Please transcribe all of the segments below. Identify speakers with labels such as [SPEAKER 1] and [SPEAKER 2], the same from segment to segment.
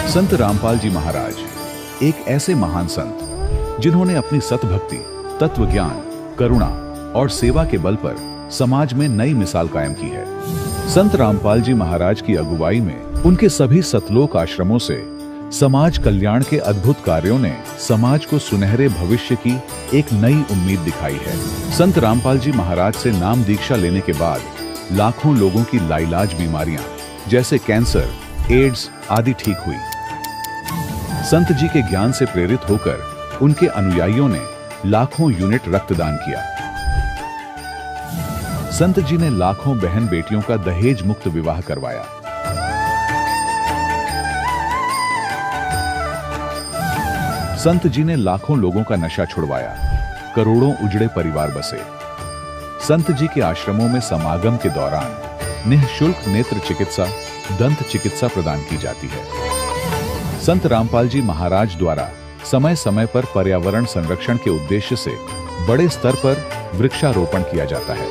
[SPEAKER 1] संत रामपाल जी महाराज एक ऐसे महान संत जिन्होंने अपनी सतभक्ति, तत्व ज्ञान, करुणा और सेवा के बल पर समाज में नई मिसाल कायम की है। संत रामपाल जी महाराज की अगुवाई में उनके सभी सतलोक आश्रमों से समाज कल्याण के अद्भुत कार्यों ने समाज को सुनहरे भविष्य की एक नई उम्मीद दिखाई है। संत रामपाल जी महाराज से नाम दीक्षा लेने के बाद लाखों लोगों की लाइलाज बीमारियां जैसे कैंसर, एड्स आदि ठीक हुई। संत जी के ज्ञान से प्रेरित होकर उनके अनुयायियों ने लाखों यूनिट रक्तदान किया। संत जी ने लाखों बहन बेटियों का दहेज मुक्त विवाह करवाया। संत जी ने लाखों लोगों का नशा छुड़वाया, करोड़ों उजड़े परिवार बसे। संत जी के आश्रमों में समागम के दौरान निःशुल्क नेत्र चिकित्सा, दंत चिकित्सा प्रदान की जाती है। संत रामपाल जी महाराज द्वारा समय समय पर पर्यावरण संरक्षण के उद्देश्य से बड़े स्तर पर वृक्षारोपण किया जाता है।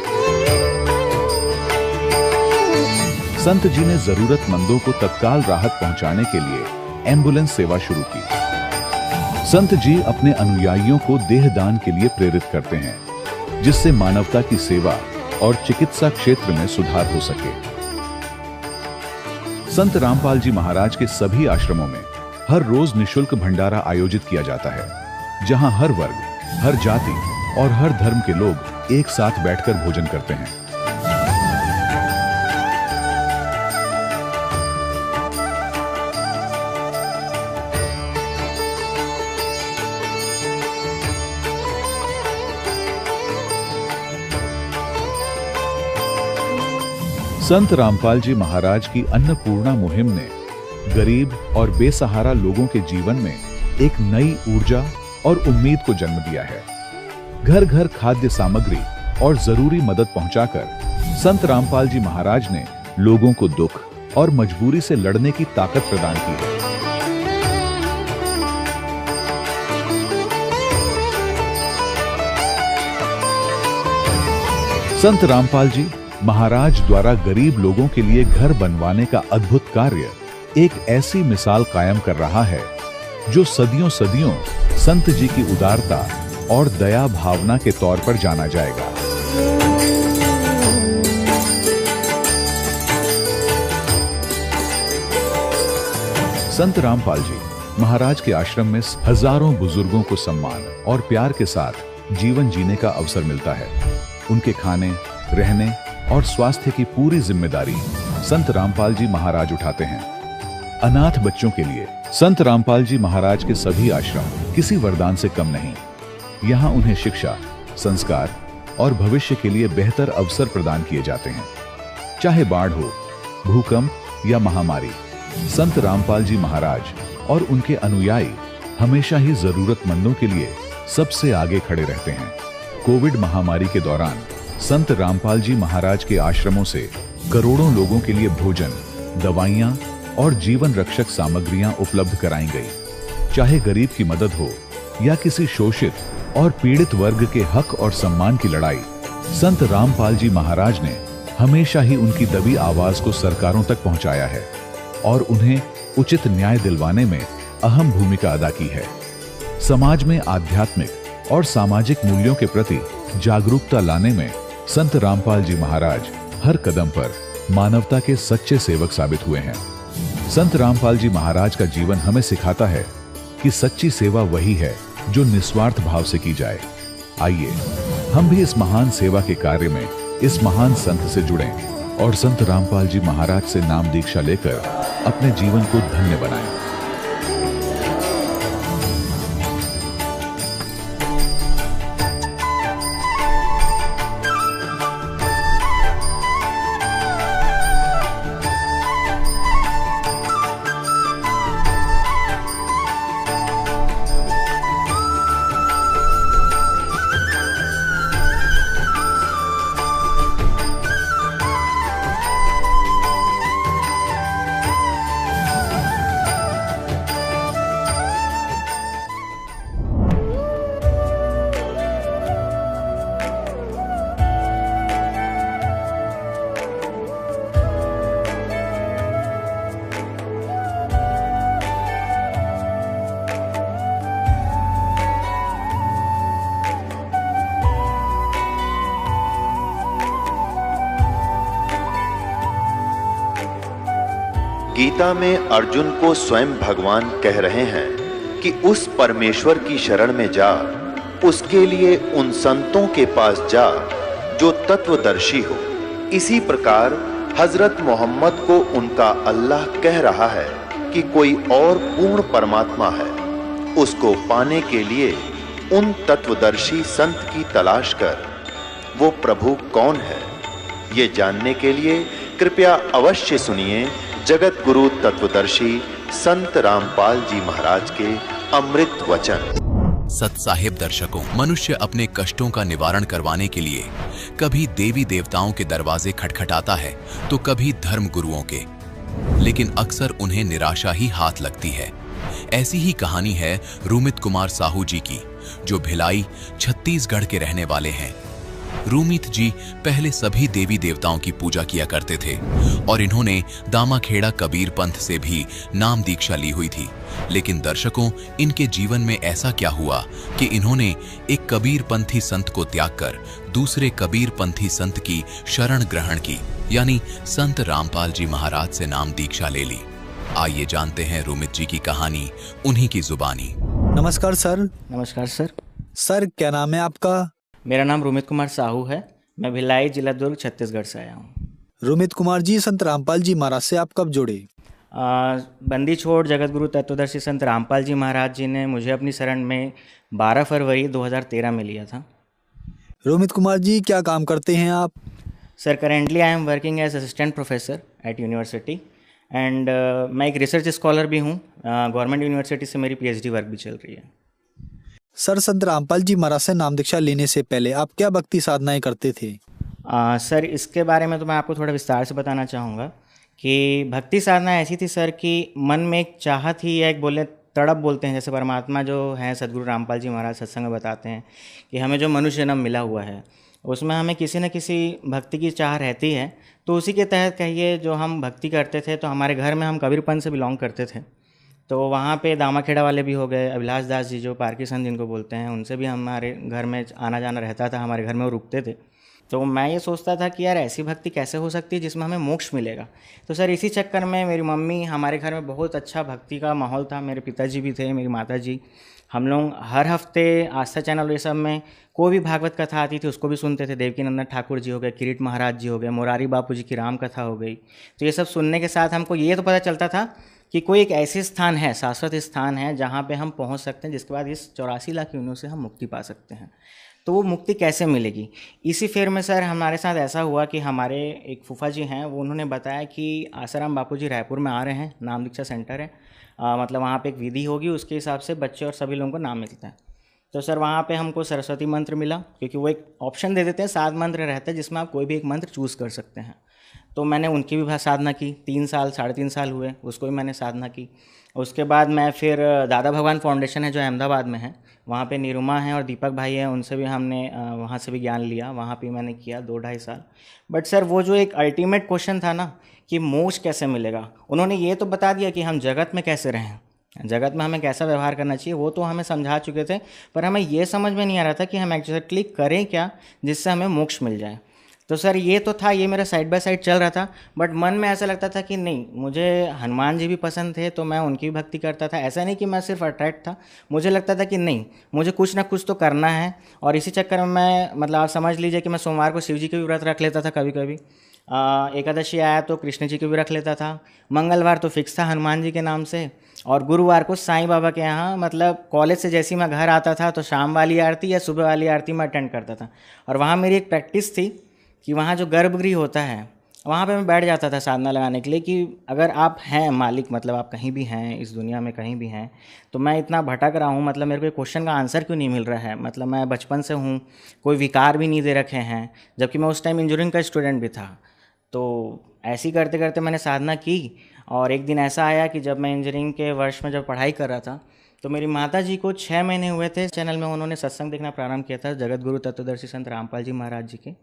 [SPEAKER 1] संत जी ने जरूरतमंदों को तत्काल राहत पहुंचाने के लिए एम्बुलेंस सेवा शुरू की। संत जी अपने अनुयायियों को देहदान के लिए प्रेरित करते हैं, जिससे मानवता की सेवा और चिकित्सा क्षेत्र में सुधार हो सके। संत रामपाल जी महाराज के सभी आश्रमों में हर रोज निःशुल्क भंडारा आयोजित किया जाता है, जहां हर वर्ग, हर जाति और हर धर्म के लोग एक साथ बैठकर भोजन करते हैं। संत रामपाल जी महाराज की अन्नपूर्णा मुहिम ने गरीब और बेसहारा लोगों के जीवन में एक नई ऊर्जा और उम्मीद को जन्म दिया है। घर घर खाद्य सामग्री और जरूरी मदद पहुंचाकर संत रामपाल जी महाराज ने लोगों को दुख और मजबूरी से लड़ने की ताकत प्रदान की है। संत रामपाल जी महाराज द्वारा गरीब लोगों के लिए घर बनवाने का अद्भुत कार्य एक ऐसी मिसाल कायम कर रहा है जो सदियों सदियों संत जी की उदारता और दया भावना के तौर पर जाना जाएगा। संत रामपाल जी महाराज के आश्रम में हजारों बुजुर्गों को सम्मान और प्यार के साथ जीवन जीने का अवसर मिलता है। उनके खाने, रहने और स्वास्थ्य की पूरी जिम्मेदारी संत रामपाल जी महाराज उठाते हैं। अनाथ बच्चों के लिए संत रामपाल जी महाराज के सभी आश्रम किसी वरदान से कम नहीं। यहाँ उन्हें शिक्षा, संस्कार और भविष्य के लिए बेहतर अवसर प्रदान किए जाते हैं। चाहे बाढ़ हो, भूकंप या महामारी, संत रामपाल जी महाराज और उनके अनुयायी हमेशा ही जरूरतमंदों के लिए सबसे आगे खड़े रहते हैं। कोविड महामारी के दौरान संत रामपाल जी महाराज के आश्रमों से करोड़ों लोगों के लिए भोजन, दवाइयां और जीवन रक्षक सामग्रियां उपलब्ध कराई गई। चाहे गरीब की मदद हो या किसी शोषित और पीड़ित वर्ग के हक और सम्मान की लड़ाई, संत रामपाल जी महाराज ने हमेशा ही उनकी दबी आवाज को सरकारों तक पहुंचाया है और उन्हें उचित न्याय दिलवाने में अहम भूमिका अदा की है। समाज में आध्यात्मिक और सामाजिक मूल्यों के प्रति जागरूकता लाने में संत रामपाल जी महाराज हर कदम पर मानवता के सच्चे सेवक साबित हुए हैं। संत रामपाल जी महाराज का जीवन हमें सिखाता है कि सच्ची सेवा वही है जो निस्वार्थ भाव से की जाए। आइए हम भी इस महान सेवा के कार्य में इस महान संत से जुड़ें और संत रामपाल जी महाराज से नाम दीक्षा लेकर अपने जीवन को धन्य बनाएं।
[SPEAKER 2] गीता में अर्जुन को स्वयं भगवान कह रहे हैं कि उस परमेश्वर की शरण में जा, उसके लिए उन संतों के पास जा जो तत्वदर्शी हो। इसी प्रकार हजरत मोहम्मद को उनका अल्लाह कह रहा है कि कोई और पूर्ण परमात्मा है, उसको पाने के लिए उन तत्वदर्शी संत की तलाश कर। वो प्रभु कौन है, ये जानने के लिए कृपया अवश्य सुनिए जगत गुरु तत्वदर्शी संत रामपाल जी महाराज के अमृत वचन।
[SPEAKER 3] सत्साहिब दर्शकों, मनुष्य अपने कष्टों का निवारण करवाने के लिए कभी देवी देवताओं के दरवाजे खटखटाता है तो कभी धर्म गुरुओं के, लेकिन अक्सर उन्हें निराशा ही हाथ लगती है। ऐसी ही कहानी है रूमित कुमार साहू जी की, जो भिलाई छत्तीसगढ़ के रहने वाले हैं। रूमित जी पहले सभी देवी देवताओं की पूजा किया करते थे और इन्होंने दामाखेड़ा कबीर पंथ से भी नाम दीक्षा ली हुई थी। लेकिन दर्शकों, इनके जीवन में ऐसा क्या हुआ कि इन्होंने एक कबीर पंथी संत को त्याग कर दूसरे कबीर पंथी संत की शरण ग्रहण की, यानी संत रामपाल जी महाराज से नाम दीक्षा ले ली। आइए जानते हैं रूमित जी की कहानी उन्हीं की जुबानी।
[SPEAKER 4] नमस्कार सर।
[SPEAKER 5] नमस्कार सर।
[SPEAKER 4] सर, क्या नाम है आपका?
[SPEAKER 5] मेरा नाम रूमित कुमार साहू है। मैं भिलाई, जिला दुर्ग, छत्तीसगढ़ से आया हूँ।
[SPEAKER 4] रूमित कुमार जी, संत रामपाल जी महाराज से आप कब जुड़े?
[SPEAKER 5] बंदी छोड़ जगत गुरु तत्वदर्शी संत रामपाल जी महाराज जी ने मुझे अपनी शरण में 12 फरवरी 2013 में लिया था।
[SPEAKER 4] रूमित कुमार जी, क्या काम करते हैं आप?
[SPEAKER 5] Sir, currently I am working as assistant professor at university and मैं एक रिसर्च स्कॉलर भी हूँ। गवर्नमेंट यूनिवर्सिटी से मेरी पीएचडी वर्क भी चल रही है।
[SPEAKER 4] सर, संत रामपाल जी महाराज से नाम दीक्षा लेने से पहले आप क्या भक्ति साधनाएं करते थे?
[SPEAKER 5] सर, इसके बारे में तो मैं आपको थोड़ा विस्तार से बताना चाहूँगा कि भक्ति साधना ऐसी थी सर कि मन में एक चाहत ही, या एक बोले तड़प बोलते हैं, जैसे परमात्मा जो हैं सदगुरु रामपाल जी महाराज सत्संग में बताते हैं कि हमें जो मनुष्य जन्म मिला हुआ है उसमें हमें किसी न किसी भक्ति की चाह रहती है। तो उसी के तहत कहिए जो हम भक्ति करते थे, तो हमारे घर में हम कबीरपंथ से बिलोंग करते थे, तो वहाँ पे दामाखेड़ा वाले भी हो गए, अभिलाष दास जी जो पारकी संत जिनको बोलते हैं, उनसे भी हमारे घर में आना जाना रहता था, हमारे घर में वो रुकते थे। तो मैं ये सोचता था कि यार ऐसी भक्ति कैसे हो सकती है जिसमें हमें मोक्ष मिलेगा। तो सर, इसी चक्कर में मेरी मम्मी, हमारे घर में बहुत अच्छा भक्ति का माहौल था, मेरे पिताजी भी थे, मेरी माता जी, हम लोग हर हफ्ते आस्था चैनल ये सब में कोई भी भागवत कथा आती थी उसको भी सुनते थे। देवकीनंदन ठाकुर जी हो गए, किरीट महाराज जी हो गए, मोरारी बापू जी की राम कथा हो गई। तो ये सब सुनने के साथ हमको ये तो पता चलता था कि कोई एक ऐसी स्थान है, शाश्वत स्थान है, जहाँ पे हम पहुँच सकते हैं, जिसके बाद इस 84 लाख योनियों से हम मुक्ति पा सकते हैं। तो वो मुक्ति कैसे मिलेगी? इसी फेर में सर हमारे साथ ऐसा हुआ कि हमारे एक फूफा जी हैं, वो उन्होंने बताया कि आसाराम बापू जी रायपुर में आ रहे हैं, नाम दीक्षा सेंटर है, मतलब वहाँ पे एक विधि होगी, उसके हिसाब से बच्चे और सभी लोगों को नाम मिलता है। तो सर वहाँ पे हमको सरस्वती मंत्र मिला, क्योंकि वो एक ऑप्शन दे देते हैं, 7 मंत्र रहता है जिसमें आप कोई भी एक मंत्र चूज़ कर सकते हैं। तो मैंने उनकी भी साधना की, 3 साल 3.5 साल हुए, उसको भी मैंने साधना की। उसके बाद मैं फिर दादा भगवान फाउंडेशन है जो अहमदाबाद में है, वहाँ पे निरुमा हैं और दीपक भाई हैं, उनसे भी हमने वहाँ से भी ज्ञान लिया, वहाँ पे मैंने किया 2-2.5 साल। बट सर वो जो एक अल्टीमेट क्वेश्चन था ना कि मोक्ष कैसे मिलेगा, उन्होंने ये तो बता दिया कि हम जगत में कैसे रहें, जगत में हमें कैसा व्यवहार करना चाहिए, वो तो हमें समझा चुके थे, पर हमें ये समझ में नहीं आ रहा था कि हम एक्चुअली करें क्या जिससे हमें मोक्ष मिल जाए। तो सर ये तो था, ये मेरा साइड बाय साइड चल रहा था, बट मन में ऐसा लगता था कि नहीं, मुझे हनुमान जी भी पसंद थे तो मैं उनकी भी भक्ति करता था। ऐसा नहीं कि मैं सिर्फ अट्रैक्ट था, मुझे लगता था कि नहीं, मुझे कुछ ना कुछ तो करना है। और इसी चक्कर में मैं, मतलब आप समझ लीजिए कि मैं सोमवार को शिव जी के भी व्रत रख लेता था, कभी कभी एकादशी आया तो कृष्ण जी के भी रख लेता था, मंगलवार तो फिक्स था हनुमान जी के नाम से, और गुरुवार को साईं बाबा के यहाँ, मतलब कॉलेज से जैसे ही मैं घर आता था तो शाम वाली आरती या सुबह वाली आरती मैं अटेंड करता था। और वहाँ मेरी एक प्रैक्टिस थी कि वहाँ जो गर्भगृह होता है वहाँ पे मैं बैठ जाता था साधना लगाने के लिए, कि अगर आप हैं मालिक, मतलब आप कहीं भी हैं इस दुनिया में, कहीं भी हैं, तो मैं इतना भटक रहा हूँ, मतलब मेरे को क्वेश्चन का आंसर क्यों नहीं मिल रहा है, मतलब मैं बचपन से हूँ, कोई विकार भी नहीं दे रखे हैं, जबकि मैं उस टाइम इंजीनियरिंग का स्टूडेंट भी था। तो ऐसे ही करते करते मैंने साधना की, और एक दिन ऐसा आया कि जब मैं इंजीनियरिंग के वर्ष में जब पढ़ाई कर रहा था, तो मेरी माता जी को 6 महीने हुए थे, चैनल में उन्होंने सत्संग देखना प्रारंभ किया था जगत गुरु तत्वदर्शी संत रामपाल जी महाराज जी के।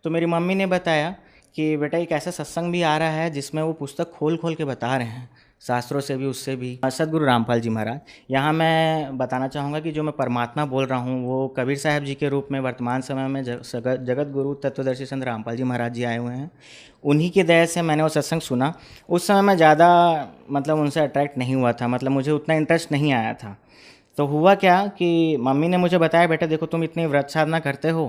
[SPEAKER 5] तो मेरी मम्मी ने बताया कि बेटा एक ऐसा सत्संग भी आ रहा है जिसमें वो पुस्तक खोल खोल के बता रहे हैं शास्त्रों से भी, उससे भी। सदगुरु रामपाल जी महाराज, यहाँ मैं बताना चाहूँगा कि जो मैं परमात्मा बोल रहा हूँ वो कबीर साहब जी के रूप में वर्तमान समय में जगत गुरु तत्वदर्शी संत रामपाल जी महाराज जी आए हुए हैं। उन्हीं की दया से मैंने वो सत्संग सुना। उस समय मैं ज़्यादा मतलब उनसे अट्रैक्ट नहीं हुआ था, मतलब मुझे उतना इंटरेस्ट नहीं आया था। तो हुआ क्या कि मम्मी ने मुझे बताया, बेटा देखो तुम इतनी व्रत साधना करते हो,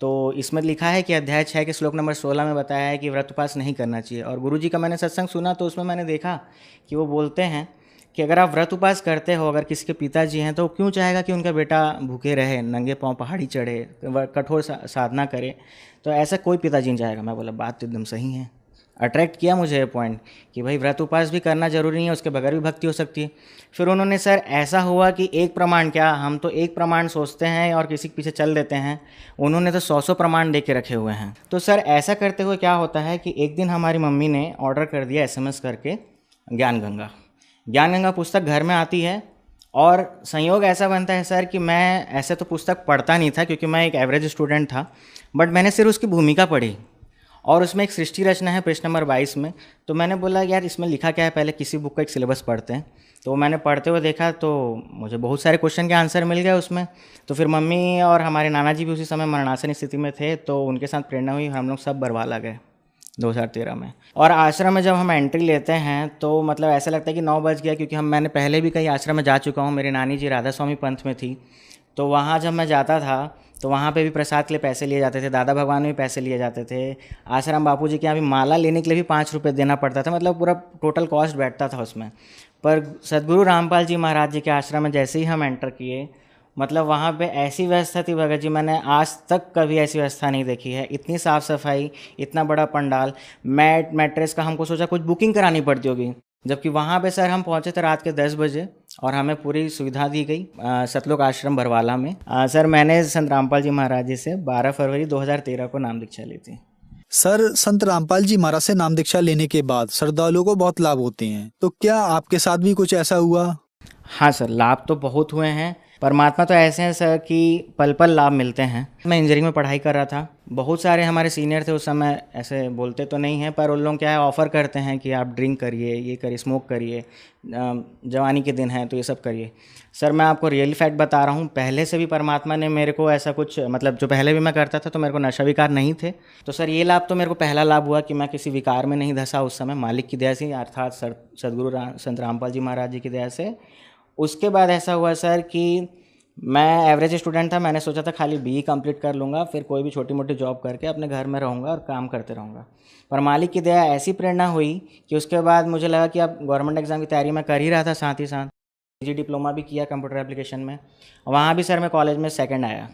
[SPEAKER 5] तो इसमें लिखा है कि अध्याय 6 के श्लोक नंबर 16 में बताया है कि व्रत उपास नहीं करना चाहिए। और गुरुजी का मैंने सत्संग सुना तो उसमें मैंने देखा कि वो बोलते हैं कि अगर आप व्रत उपास करते हो, अगर किसी के पिताजी हैं, तो क्यों चाहेगा कि उनका बेटा भूखे रहे, नंगे पाँव पहाड़ी चढ़े, कठोर साधना करे। तो ऐसा कोई पिताजी नहीं चाहेगा। मैं बोला बात तो एकदम सही है। अट्रैक्ट किया मुझे ये पॉइंट कि भाई व्रत उपास भी करना जरूरी नहीं है, उसके बगैर भी भक्ति हो सकती है। फिर उन्होंने, सर ऐसा हुआ कि एक प्रमाण क्या, हम तो एक प्रमाण सोचते हैं और किसी के पीछे चल देते हैं, उन्होंने तो 100 प्रमाण दे के रखे हुए हैं। तो सर ऐसा करते हुए क्या होता है कि एक दिन हमारी मम्मी ने ऑर्डर कर दिया SMS करके ज्ञान गंगा पुस्तक घर में आती है। और संयोग ऐसा बनता है सर कि मैं ऐसे तो पुस्तक पढ़ता नहीं था क्योंकि मैं एक एवरेज स्टूडेंट था, बट मैंने सिर्फ उसकी भूमिका पढ़ी और उसमें एक सृष्टि रचना है पृष्ठ नंबर 22 में। तो मैंने बोला यार इसमें लिखा क्या है, पहले किसी बुक का एक सिलेबस पढ़ते हैं। तो मैंने पढ़ते हुए देखा तो मुझे बहुत सारे क्वेश्चन के आंसर मिल गए उसमें। तो फिर मम्मी और हमारे नाना जी भी उसी समय मरणासन स्थिति में थे, तो उनके साथ प्रेरणा हुई, हम लोग सब बरवाला गए 2013 में। और आश्रम में जब हम एंट्री लेते हैं तो मतलब ऐसा लगता है कि 9 बज गया, क्योंकि मैंने पहले भी कई आश्रम में जा चुका हूँ। मेरी नानी जी राधा स्वामी पंथ में थी, तो वहाँ जब मैं जाता था तो वहाँ पे भी प्रसाद के लिए पैसे लिए जाते थे, दादा भगवान में भी पैसे लिए जाते थे, आश्रम बापू जी के यहाँ भी माला लेने के लिए भी 5 रुपये देना पड़ता था, मतलब पूरा टोटल कॉस्ट बैठता था उसमें। पर सदगुरु रामपाल जी महाराज जी के आश्रम में जैसे ही हम एंटर किए, मतलब वहाँ पे ऐसी व्यवस्था थी भगत जी, मैंने आज तक कभी ऐसी व्यवस्था नहीं देखी है। इतनी साफ़ सफाई, इतना बड़ा पंडाल, मैट्रेस का हमको सोचा कुछ बुकिंग करानी पड़ती होगी, जबकि वहाँ पे सर हम पहुँचे थे रात के 10 बजे और हमें पूरी सुविधा दी गई सतलोक आश्रम बरवाला में। सर मैंने संत रामपाल जी महाराज जी से 12 फरवरी 2013 को नाम दीक्षा ली थी।
[SPEAKER 4] सर संत रामपाल जी महाराज से नाम दीक्षा लेने के बाद श्रद्धालुओं को बहुत लाभ होते हैं, तो क्या आपके साथ भी कुछ ऐसा हुआ?
[SPEAKER 5] हाँ सर, लाभ तो बहुत हुए हैं। परमात्मा तो ऐसे हैं सर कि पल पल लाभ मिलते हैं। मैं इंजीनियरिंग में पढ़ाई कर रहा था, बहुत सारे हमारे सीनियर थे उस समय, ऐसे बोलते तो नहीं हैं पर उन लोग क्या है ऑफ़र करते हैं कि आप ड्रिंक करिए, ये करिए, स्मोक करिए, जवानी के दिन हैं तो ये सब करिए। सर मैं आपको रियल फैक्ट बता रहा हूँ, पहले से भी परमात्मा ने मेरे को ऐसा कुछ, मतलब जो पहले भी मैं करता था तो मेरे को नशा विकार नहीं थे। तो सर ये लाभ तो मेरे को पहला लाभ हुआ कि मैं किसी विकार में नहीं धंसा उस समय, मालिक की दया से, अर्थात सदगुरु संत रामपाल जी महाराज जी की दया से। उसके बाद ऐसा हुआ सर कि मैं एवरेज स्टूडेंट था, मैंने सोचा था खाली BE कंप्लीट कर लूँगा, फिर कोई भी छोटी मोटी जॉब करके अपने घर में रहूँगा और काम करते रहूँगा। पर मालिक की दया ऐसी प्रेरणा हुई कि उसके बाद मुझे लगा कि अब गवर्नमेंट एग्ज़ाम की तैयारी मैं कर ही रहा था, साथ ही साथ PG डिप्लोमा भी किया कंप्यूटर एप्लीकेशन में। वहाँ भी सर मैं कॉलेज में सेकंड आया,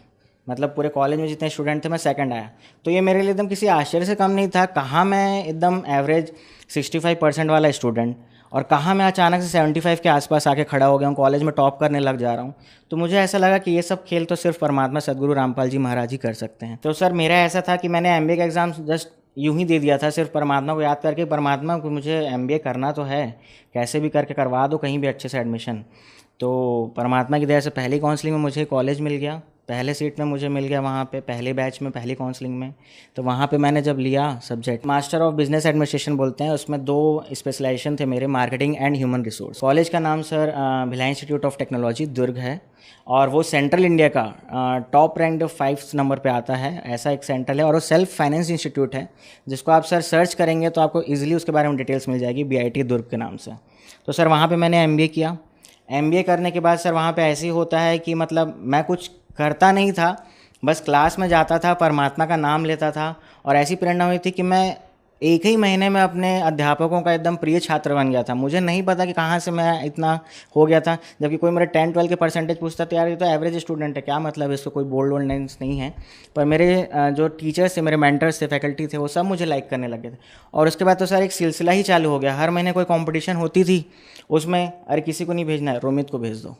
[SPEAKER 5] मतलब पूरे कॉलेज में जितने स्टूडेंट थे मैं सेकंड आया। तो ये मेरे लिए एकदम किसी आश्चर्य से कम नहीं था। कहाँ मैं एकदम एवरेज 65% वाला स्टूडेंट और कहाँ मैं अचानक से 75 के आसपास आके खड़ा हो गया हूँ, कॉलेज में टॉप करने लग जा रहा हूँ। तो मुझे ऐसा लगा कि ये सब खेल तो सिर्फ परमात्मा सदगुरु रामपाल जी महाराज ही कर सकते हैं। तो सर मेरा ऐसा था कि मैंने MBA का एग्ज़ाम जस्ट यूं ही दे दिया था, सिर्फ परमात्मा को याद करके, परमात्मा को मुझे MBA करना तो है, कैसे भी करके करवा दो कहीं भी अच्छे से एडमिशन। तो परमात्मा की दया से पहली काउंसलिंग में मुझे कॉलेज मिल गया, पहले सीट में मुझे मिल गया वहाँ पे, पहले बैच में, पहली काउंसलिंग में। तो वहाँ पे मैंने जब लिया subject master of business administration बोलते हैं, उसमें 2 स्पेशलाइजेशन थे मेरे, marketing and human resource. College का नाम sir Bhilai institute of technology Durg है और वो सेंट्रल इंडिया का टॉप रैंक 5 नंबर पे आता है, ऐसा एक सेंटर है। और वो सेल्फ फाइनेंस इंस्टीट्यूट है, जिसको आप सर सर्च करेंगे तो आपको ईजिली उसके बारे में डिटेल्स मिल जाएगी, BIT दुर्ग के नाम से। तो सर वहाँ पर मैंने MBA किया। MBA करने के बाद सर वहाँ पे ऐसे ही होता है कि मतलब मैं कुछ करता नहीं था, बस क्लास में जाता था, परमात्मा का नाम लेता था और ऐसी प्रेरणा हुई थी कि मैं 1 ही महीने में अपने अध्यापकों का एकदम प्रिय छात्र बन गया था। मुझे नहीं पता कि कहाँ से मैं इतना हो गया था, जबकि कोई मेरे 10-12 के परसेंटेज पूछता तो यार ये तो एवरेज स्टूडेंट है, क्या मतलब है, इसको कोई बोल्ड वोल्डनेस नहीं है। पर मेरे जो टीचर्स थे, मेरे मेंटर्स थे, फैकल्टी थे, वो सब मुझे लाइक करने लगे थे। और उसके बाद तो सर एक सिलसिला ही चालू हो गया, हर महीने कोई कॉम्पिटिशन होती थी, उसमें अरे किसी को नहीं भेजना है, रोमित को भेज दो।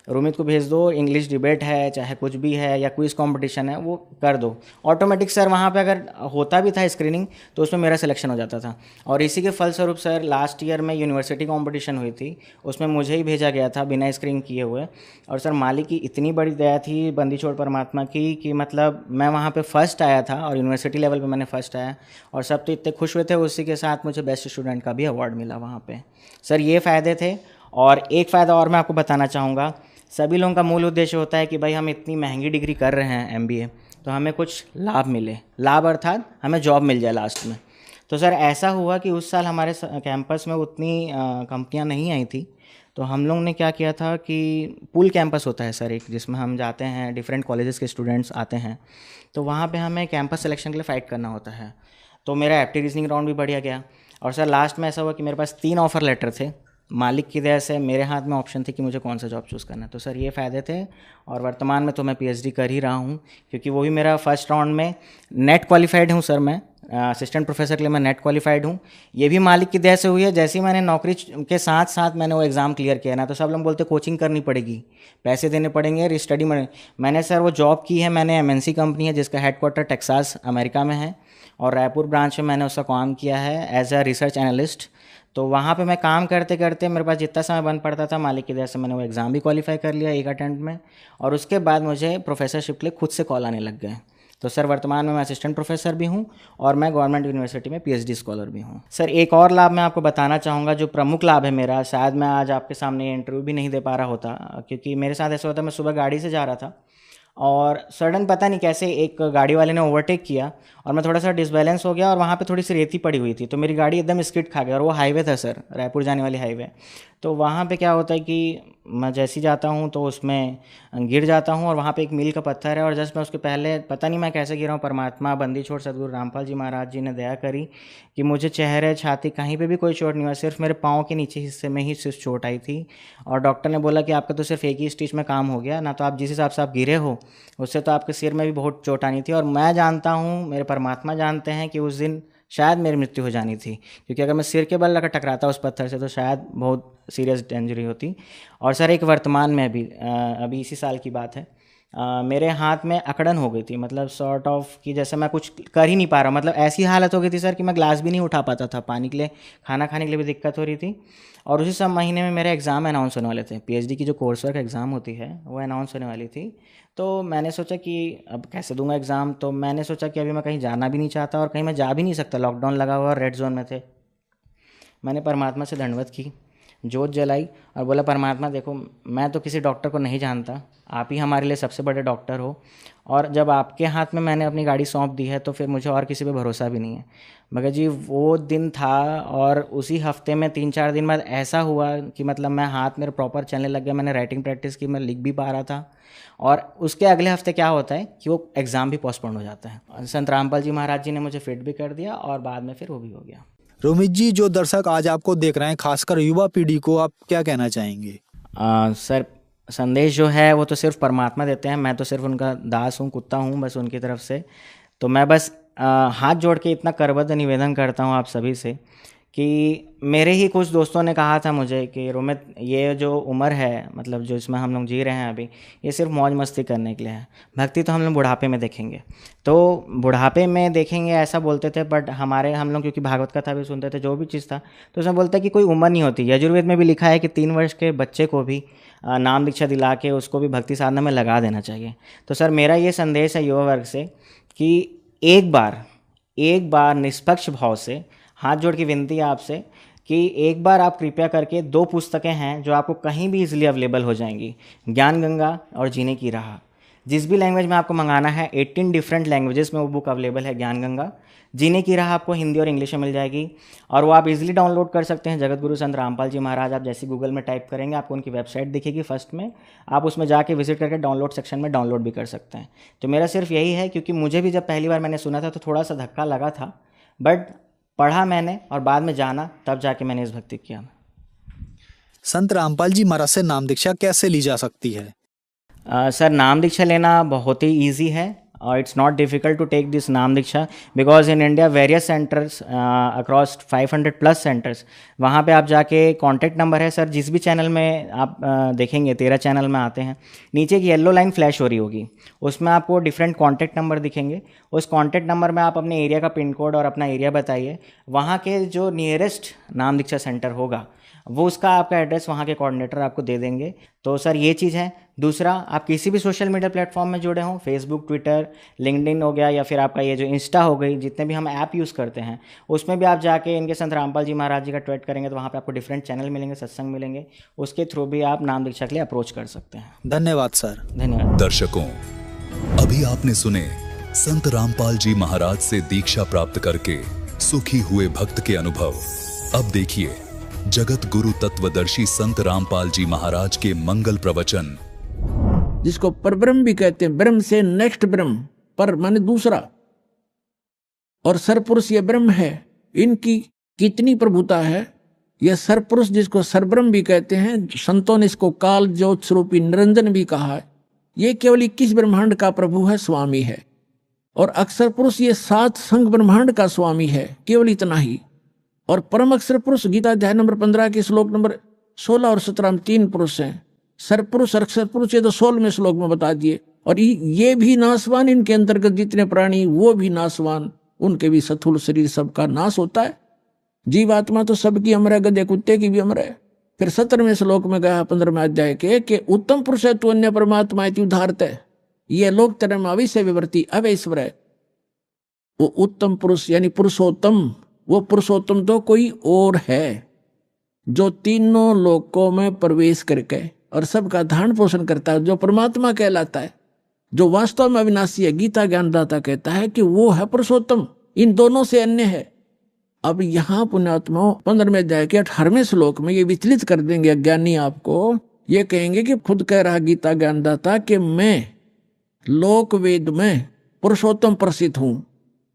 [SPEAKER 5] रोमित को भेज दो, इंग्लिश डिबेट है चाहे कुछ भी है या क्विज कंपटीशन है वो कर दो। ऑटोमेटिक सर वहाँ पे अगर होता भी था स्क्रीनिंग तो उसमें मेरा सिलेक्शन हो जाता था। और इसी के फलस्वरूप सर लास्ट ईयर में यूनिवर्सिटी कंपटीशन हुई थी, उसमें मुझे ही भेजा गया था बिना स्क्रीन किए हुए। और सर मालिक की इतनी बड़ी दया थी बंदी छोड़ परमात्मा की कि मतलब मैं वहाँ पे फर्स्ट आया था और यूनिवर्सिटी लेवल पे मैंने फर्स्ट आया और सब तो इतने खुश हुए थे। उसी के साथ मुझे बेस्ट स्टूडेंट का भी अवार्ड मिला वहाँ पे। सर ये फ़ायदे थे। और एक फ़ायदा और मैं आपको बताना चाहूँगा, सभी लोगों का मूल उद्देश्य होता है कि भाई हम इतनी महंगी डिग्री कर रहे हैं MBA, तो हमें कुछ लाभ मिले, लाभ अर्थात हमें जॉब मिल जाए लास्ट में। तो सर ऐसा हुआ कि उस साल हमारे कैंपस में उतनी कंपनियां नहीं आई थी, तो हम लोग ने क्या किया था कि पूल कैंपस होता है सर एक, जिसमें हम जाते हैं, डिफरेंट कॉलेजेस के स्टूडेंट्स आते हैं, तो वहाँ पे हमें कैंपस सिलेक्शन के लिए फ़ाइट करना होता है। तो मेरा एप्टी रीजनिंग राउंड भी बढ़िया गया और सर लास्ट में ऐसा हुआ कि मेरे पास 3 ऑफ़र लेटर थे। मालिक की दया से मेरे हाथ में ऑप्शन थे कि मुझे कौन सा जॉब चूज़ करना है। तो सर ये फ़ायदे थे। और वर्तमान में तो मैं PhD कर ही रहा हूँ, क्योंकि वो भी मेरा फर्स्ट राउंड में नेट क्वालिफाइड हूँ सर। मैं असिस्टेंट प्रोफेसर के लिए मैं नेट क्वालिफाइड हूँ। ये भी मालिक की दया से हुई है। जैसे ही मैंने नौकरी के साथ साथ मैंने वो एग्ज़ाम क्लियर किया ना, तो सब लोग बोलते कोचिंग करनी पड़ेगी, पैसे देने पड़ेंगे, स्टडी में। मैंने सर वो जॉब की है, मैंने MNC कंपनी है जिसका हेडक्वार्टर टेक्सास अमेरिका में है और रायपुर ब्रांच में मैंने उसका काम किया है एज अ रिसर्च एनालिस्ट। तो वहाँ पे मैं काम करते करते मेरे पास जितना समय बन पड़ता था, मालिक की दया से मैंने वो एग्ज़ाम भी क्वालिफाई कर लिया एक अटेम्प्ट में। और उसके बाद मुझे प्रोफेसरशिप के लिए खुद से कॉल आने लग गए। तो सर वर्तमान में मैं असिस्टेंट प्रोफेसर भी हूँ और मैं गवर्नमेंट यूनिवर्सिटी में PhD स्कॉलर भी हूँ। सर एक और लाभ मैं आपको बताना चाहूँगा, जो प्रमुख लाभ है मेरा, शायद मैं आज आपके सामने ये इंटरव्यू भी नहीं दे पा रहा होता, क्योंकि मेरे साथ ऐसा होता, मैं सुबह गाड़ी से जा रहा था और सडन पता नहीं कैसे एक गाड़ी वाले ने ओवरटेक किया और मैं थोड़ा सा डिसबैलेंस हो गया और वहाँ पे थोड़ी सी रेती पड़ी हुई थी, तो मेरी गाड़ी एकदम स्किड खा गई। और वो हाईवे था सर, रायपुर जाने वाली हाईवे। तो वहाँ पे क्या होता है कि मैं जैसे ही जाता हूँ तो उसमें गिर जाता हूँ और वहाँ पे एक मील का पत्थर है और जस्ट मैं उसके पहले पता नहीं मैं कैसे गिरा हूँ, परमात्मा बंदी छोड़ सदगुरु रामपाल जी महाराज जी ने दया करी कि मुझे चेहरे छाती कहीं पे भी कोई चोट नहीं हुआ, सिर्फ मेरे पाँव के नीचे हिस्से में ही सिर्फ चोट आई थी। और डॉक्टर ने बोला कि आपका तो सिर्फ एक ही स्टिच में काम हो गया ना, तो आप जिस हिसाब से आप गिरे हो उससे तो आपके सिर में भी बहुत चोट आनी थी। और मैं जानता हूँ, मेरे परमात्मा जानते हैं कि उस दिन शायद मेरी मृत्यु हो जानी थी, क्योंकि अगर मैं सिर के बल लगा टकराता उस पत्थर से तो शायद बहुत सीरियस इंजरी होती। और सर एक वर्तमान में अभी इसी साल की बात है, मेरे हाथ में अकड़न हो गई थी, मतलब सॉर्ट ऑफ कि जैसे मैं कुछ कर ही नहीं पा रहा, मतलब ऐसी हालत हो गई थी सर कि मैं ग्लास भी नहीं उठा पाता था, पानी के लिए, खाना खाने के लिए भी दिक्कत हो रही थी। और उसी सब महीने में मेरे एग्ज़ाम अनाउंस होने वाले थे, PhD की जो कोर्स वर्क एग्ज़ाम होती है वो अनाउंस होने वाली थी। तो मैंने सोचा कि अब कैसे दूंगा एग्ज़ाम, तो मैंने सोचा कि अभी मैं कहीं जाना भी नहीं चाहता और कहीं मैं जा भी नहीं सकता, लॉकडाउन लगा हुआ और रेड जोन में थे। मैंने परमात्मा से दंडवत की, जोत जलाई और बोला परमात्मा देखो, मैं तो किसी डॉक्टर को नहीं जानता, आप ही हमारे लिए सबसे बड़े डॉक्टर हो, और जब आपके हाथ में मैंने अपनी गाड़ी सौंप दी है तो फिर मुझे और किसी पे भरोसा भी नहीं है। मगर जी वो दिन था और उसी हफ्ते में 3-4 दिन बाद ऐसा हुआ कि मतलब मैं हाथ मेरे प्रॉपर चलने लग गया, मैंने राइटिंग प्रैक्टिस की, मैं लिख भी पा रहा था। और उसके अगले हफ्ते क्या होता है कि वो एग्ज़ाम भी पोस्टपोन हो जाता है। संत रामपाल जी महाराज जी ने मुझे फिट भी कर दिया और बाद में फिर वो भी हो गया।
[SPEAKER 4] रोमित जी, जो दर्शक आज आपको देख रहे हैं, खासकर युवा पीढ़ी को आप क्या कहना चाहेंगे?
[SPEAKER 5] सर संदेश जो है वो तो सिर्फ परमात्मा देते हैं, मैं तो सिर्फ उनका दास हूँ, कुत्ता हूँ बस उनकी तरफ से। तो मैं बस हाथ जोड़ के इतना करबद्ध निवेदन करता हूँ आप सभी से कि मेरे ही कुछ दोस्तों ने कहा था मुझे कि रोमित, ये जो उम्र है, मतलब जो इसमें हम लोग जी रहे हैं अभी, ये सिर्फ मौज मस्ती करने के लिए है, भक्ति तो हम लोग बुढ़ापे में देखेंगे। तो बुढ़ापे में देखेंगे ऐसा बोलते थे, बट हम लोग क्योंकि भागवत कथा भी सुनते थे, जो भी चीज़ था, तो उसमें बोलता है कि कोई उम्र नहीं होती। यजुर्वेद में भी लिखा है कि 3 वर्ष के बच्चे को भी नाम दीक्षा दिला के उसको भी भक्ति साधना में लगा देना चाहिए। तो सर मेरा ये संदेश है युवा वर्ग से कि एक बार निष्पक्ष भाव से हाथ जोड़ की विनती है आपसे कि एक बार आप कृपया करके 2 पुस्तकें हैं जो आपको कहीं भी इजीली अवेलेबल हो जाएंगी, ज्ञान गंगा और जीने की राह। जिस भी लैंग्वेज में आपको मंगाना है, 18 डिफरेंट लैंग्वेजेस में वो बुक अवेलेबल है ज्ञान गंगा। जीने की राह आपको हिंदी और इंग्लिश में मिल जाएगी और वो आप इजीली डाउनलोड कर सकते हैं। जगत गुरु संत रामपाल जी महाराज, आप जैसे गूगल में टाइप करेंगे आपको उनकी वेबसाइट दिखेगी फर्स्ट में, आप उसमें जाके विजिट करके डाउनलोड सेक्शन में डाउनलोड भी कर सकते हैं। तो मेरा सिर्फ यही है, क्योंकि मुझे भी जब पहली बार मैंने सुना था तो थोड़ा सा धक्का लगा था, बट पढ़ा मैंने और बाद में जाना, तब जाके मैंने इस भक्ति किया।
[SPEAKER 4] संत रामपाल जी महाराज से नाम दीक्षा कैसे ली जा सकती है?
[SPEAKER 5] सर नाम दीक्षा लेना बहुत ही ईजी है it's not difficult to take this नाम दीक्षा, because in India various centers across 500 plus centers, वहाँ पे आप जाके कॉन्टैक्ट नंबर है सर, जिस भी चैनल में आप देखेंगे 13 चैनल में आते हैं, नीचे एक येलो लाइन फ्लैश हो रही होगी, उसमें आपको डिफरेंट कॉन्टैक्ट नंबर दिखेंगे। उस कॉन्टैक्ट नंबर में आप अपने एरिया का पिन कोड और अपना एरिया बताइए, वहाँ के जो नियरेस्ट नाम दीक्षा सेंटर होगा वो उसका आपका एड्रेस वहाँ के कोऑर्डिनेटर आपको दे देंगे। तो सर ये चीज़ है। दूसरा, आप किसी भी सोशल मीडिया प्लेटफॉर्म में जुड़े हों, फेसबुक, ट्विटर, लिंक्डइन हो गया, या फिर आपका ये जो इंस्टा हो गई, जितने भी हम ऐप यूज़ करते हैं उसमें भी आप जाके इनके संत रामपाल जी महाराज जी का ट्वीट करेंगे तो वहाँ पे आपको डिफरेंट चैनल मिलेंगे, सत्संग मिलेंगे, उसके थ्रू भी आप नाम दीक्षा के लिए अप्रोच कर सकते हैं।
[SPEAKER 4] धन्यवाद सर।
[SPEAKER 5] धन्यवाद।
[SPEAKER 3] दर्शकों, अभी आपने सुने संत रामपाल जी महाराज से दीक्षा प्राप्त करके सुखी हुए भक्त के अनुभव। अब देखिए जगत गुरु तत्वदर्शी संत रामपाल जी महाराज के मंगल प्रवचन।
[SPEAKER 6] जिसको परब्रह्म भी कहते हैं, ब्रह्म से नेक्स्ट ब्रह्म, पर माने दूसरा, और सरपुरुष ये ब्रह्म है। इनकी कितनी प्रभुता है। यह सरपुरुष जिसको सरब्रह्म भी कहते हैं, संतों ने इसको काल ज्योत स्वरूपी निरंजन भी कहा है। ये केवल 21 ब्रह्मांड का प्रभु है, स्वामी है। और अक्षर पुरुष ये 7 संघ ब्रह्मांड का स्वामी है, केवल इतना ही। और परम अक्षर पुरुष गीता अध्याय नंबर 15 के श्लोक नंबर 16 और 17 में 3 पुरुष हैं। सरपुरुष अक्षर पुरुष ये तो 16वें श्लोक में बता दिए। और ये भी नासवान, इनके अंतर्गत जितने प्राणी वो भी नासवान, उनके भी स्थूल शरीर सबका नाश होता है। जीवात्मा तो सबकी अमर है, गधे कुत्ते की भी अमर है। फिर 17वें श्लोक में गया 15वें अध्याय के कि उत्तम पुरुष है तू अन्य परमात्मा उदाहरत है, ये लोक तरम अविश्य विवर्ती अवैश्वर है। वो उत्तम पुरुष यानी पुरुषोत्तम, वो पुरुषोत्तम तो कोई और है जो तीनों लोकों में प्रवेश करके और सबका धारण पोषण करता है, जो परमात्मा कहलाता है, जो वास्तव में अविनाशी है। गीता ज्ञानदाता कहता है कि वो है पुरुषोत्तम, इन दोनों से अन्य है। अब यहाँ पुण्यात्मा 15वें अध्याय के 18वें श्लोक में ये विचलित कर देंगे अज्ञानी आपको। ये कहेंगे कि खुद कह रहा गीता ज्ञानदाता कि मैं लोक वेद में पुरुषोत्तम प्रसिद्ध हूं।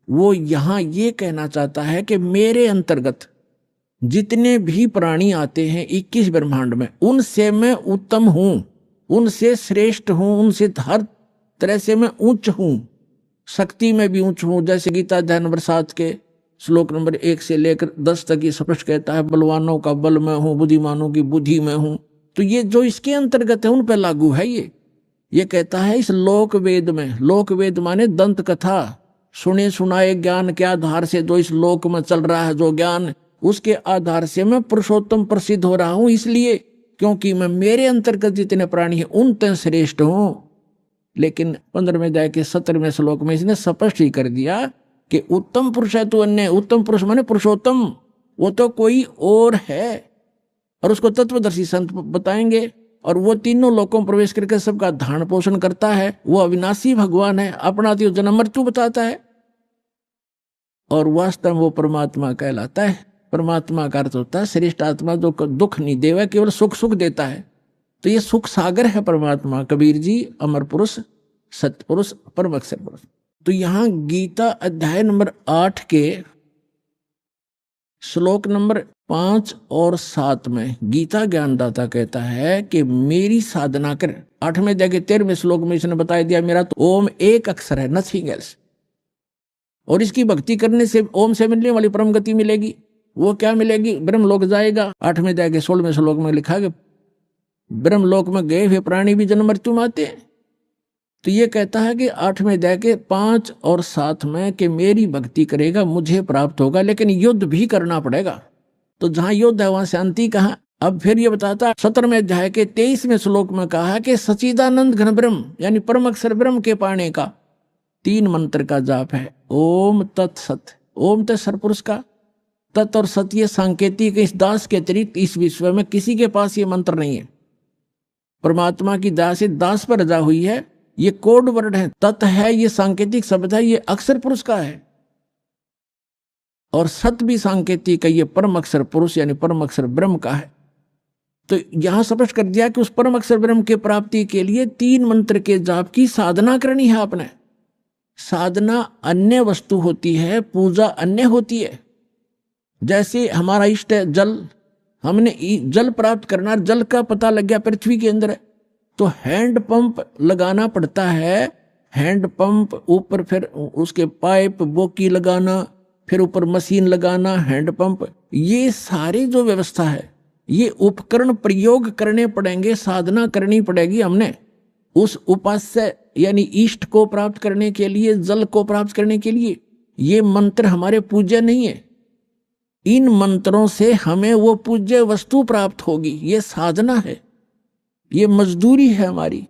[SPEAKER 6] वो यहाँ ये कहना चाहता है कि मेरे अंतर्गत जितने भी प्राणी आते हैं 21 ब्रह्मांड में, उनसे मैं उत्तम हूं, उनसे श्रेष्ठ हूं, उनसे हर तरह से मैं उच्च हूं, शक्ति में भी उच्च हूं। जैसे गीता अध्याय नंबर 7 के श्लोक नंबर 1 से लेकर 10 तक ये स्पष्ट कहता है, बलवानों का बल में हूं, बुद्धिमानों की बुद्धि में हूं। तो ये जो इसके अंतर्गत है उन पर लागू है। ये कहता है इस लोक वेद में, लोक वेद माने दंत कथा, सुने सुनाए ज्ञान के आधार से जो इस लोक में चल रहा है जो ज्ञान, उसके आधार से मैं पुरुषोत्तम प्रसिद्ध हो रहा हूं, इसलिए क्योंकि मैं मेरे अंतर्गत जितने प्राणी हैं उन तक श्रेष्ठ हूं। लेकिन 15वें अध्याय के 17वें श्लोक में इसने स्पष्ट ही कर दिया कि उत्तम पुरुष है तू अन्य। उत्तम पुरुष माने पुरुषोत्तम, वो तो कोई और है। और उसको तत्वदर्शी संत बताएंगे। और वो तीनों लोकों में प्रवेश करके सबका धारण पोषण करता है। वो अविनाशी भगवान है, अपना तो जन्म मृत्यु बताता है और वास्तव में वो परमात्मा कहलाता है। परमात्मा का अर्थ होता है श्रेष्ठ आत्मा, जो दुख नहीं देवा, केवल सुख सुख देता है। तो ये सुख सागर है परमात्मा। कबीर जी अमर पुरुष, सत्य पुरुष, परम अक्षर पुरुष। तो यहाँ गीता अध्याय नंबर 8 के श्लोक नंबर 5 और 7 में गीता ज्ञानदाता कहता है कि मेरी साधना कर। 8वें अध्याय के 13वें श्लोक में इसने बता दिया मेरा तो ओम एक अक्षर है, नथिंग एल्स। और इसकी भक्ति करने से ओम से मिलने वाली परम गति मिलेगी। वो क्या मिलेगी? ब्रह्म लोक जाएगा। 8वें अध्याय के 16वें श्लोक में लिखा कि ब्रह्म लोक में गए हुए प्राणी भी जन्म मृत्यु में आते हैं। तो ये कहता है कि 8वें अध्याय के 5 और 7 में कि मेरी भक्ति करेगा मुझे प्राप्त होगा, लेकिन युद्ध भी करना पड़ेगा। तो जहां युद्ध है वहां शांति कहां? अब फिर ये बताता 17वें अध्याय के 23वें श्लोक में कहा कि सच्चिदानंद घन ब्रह्म यानी परम अक्षर ब्रह्म के पाने का 3 मंत्र का जाप है। ओम तत्सत। ओम तो सरपुरुष का, तत् और सत ये सांकेतिक। इस दास के अतिरिक्त इस विश्व में किसी के पास ये मंत्र नहीं है। परमात्मा की दास दास पर रजा हुई है। ये कोड वर्ड है। तत् है ये सांकेतिक शब्द है, ये अक्षर पुरुष का है। और सत भी सांकेतिक है, ये परम अक्षर पुरुष यानी परम अक्षर ब्रह्म का है। तो यहां स्पष्ट कर दिया कि उस परम अक्षर ब्रह्म के प्राप्ति के लिए 3 मंत्र के जाप की साधना करनी है आपने। साधना अन्य वस्तु होती है, पूजा अन्य होती है। जैसे हमारा इष्ट है जल, हमने जल प्राप्त करना, जल का पता लग गया पृथ्वी के अंदर है, तो हैंड पंप लगाना पड़ता है हैंड पंप, ऊपर फिर उसके पाइप बोकी लगाना, फिर ऊपर मशीन लगाना, हैंड पंप, ये सारी जो व्यवस्था है, ये उपकरण प्रयोग करने पड़ेंगे, साधना करनी पड़ेगी हमने उस उपास्य यानी इष्ट को प्राप्त करने के लिए, जल को प्राप्त करने के लिए। ये मंत्र हमारे पूज्य नहीं है, इन मंत्रों से हमें वो पूज्य वस्तु प्राप्त होगी, ये साधना है, ये मजदूरी है हमारी।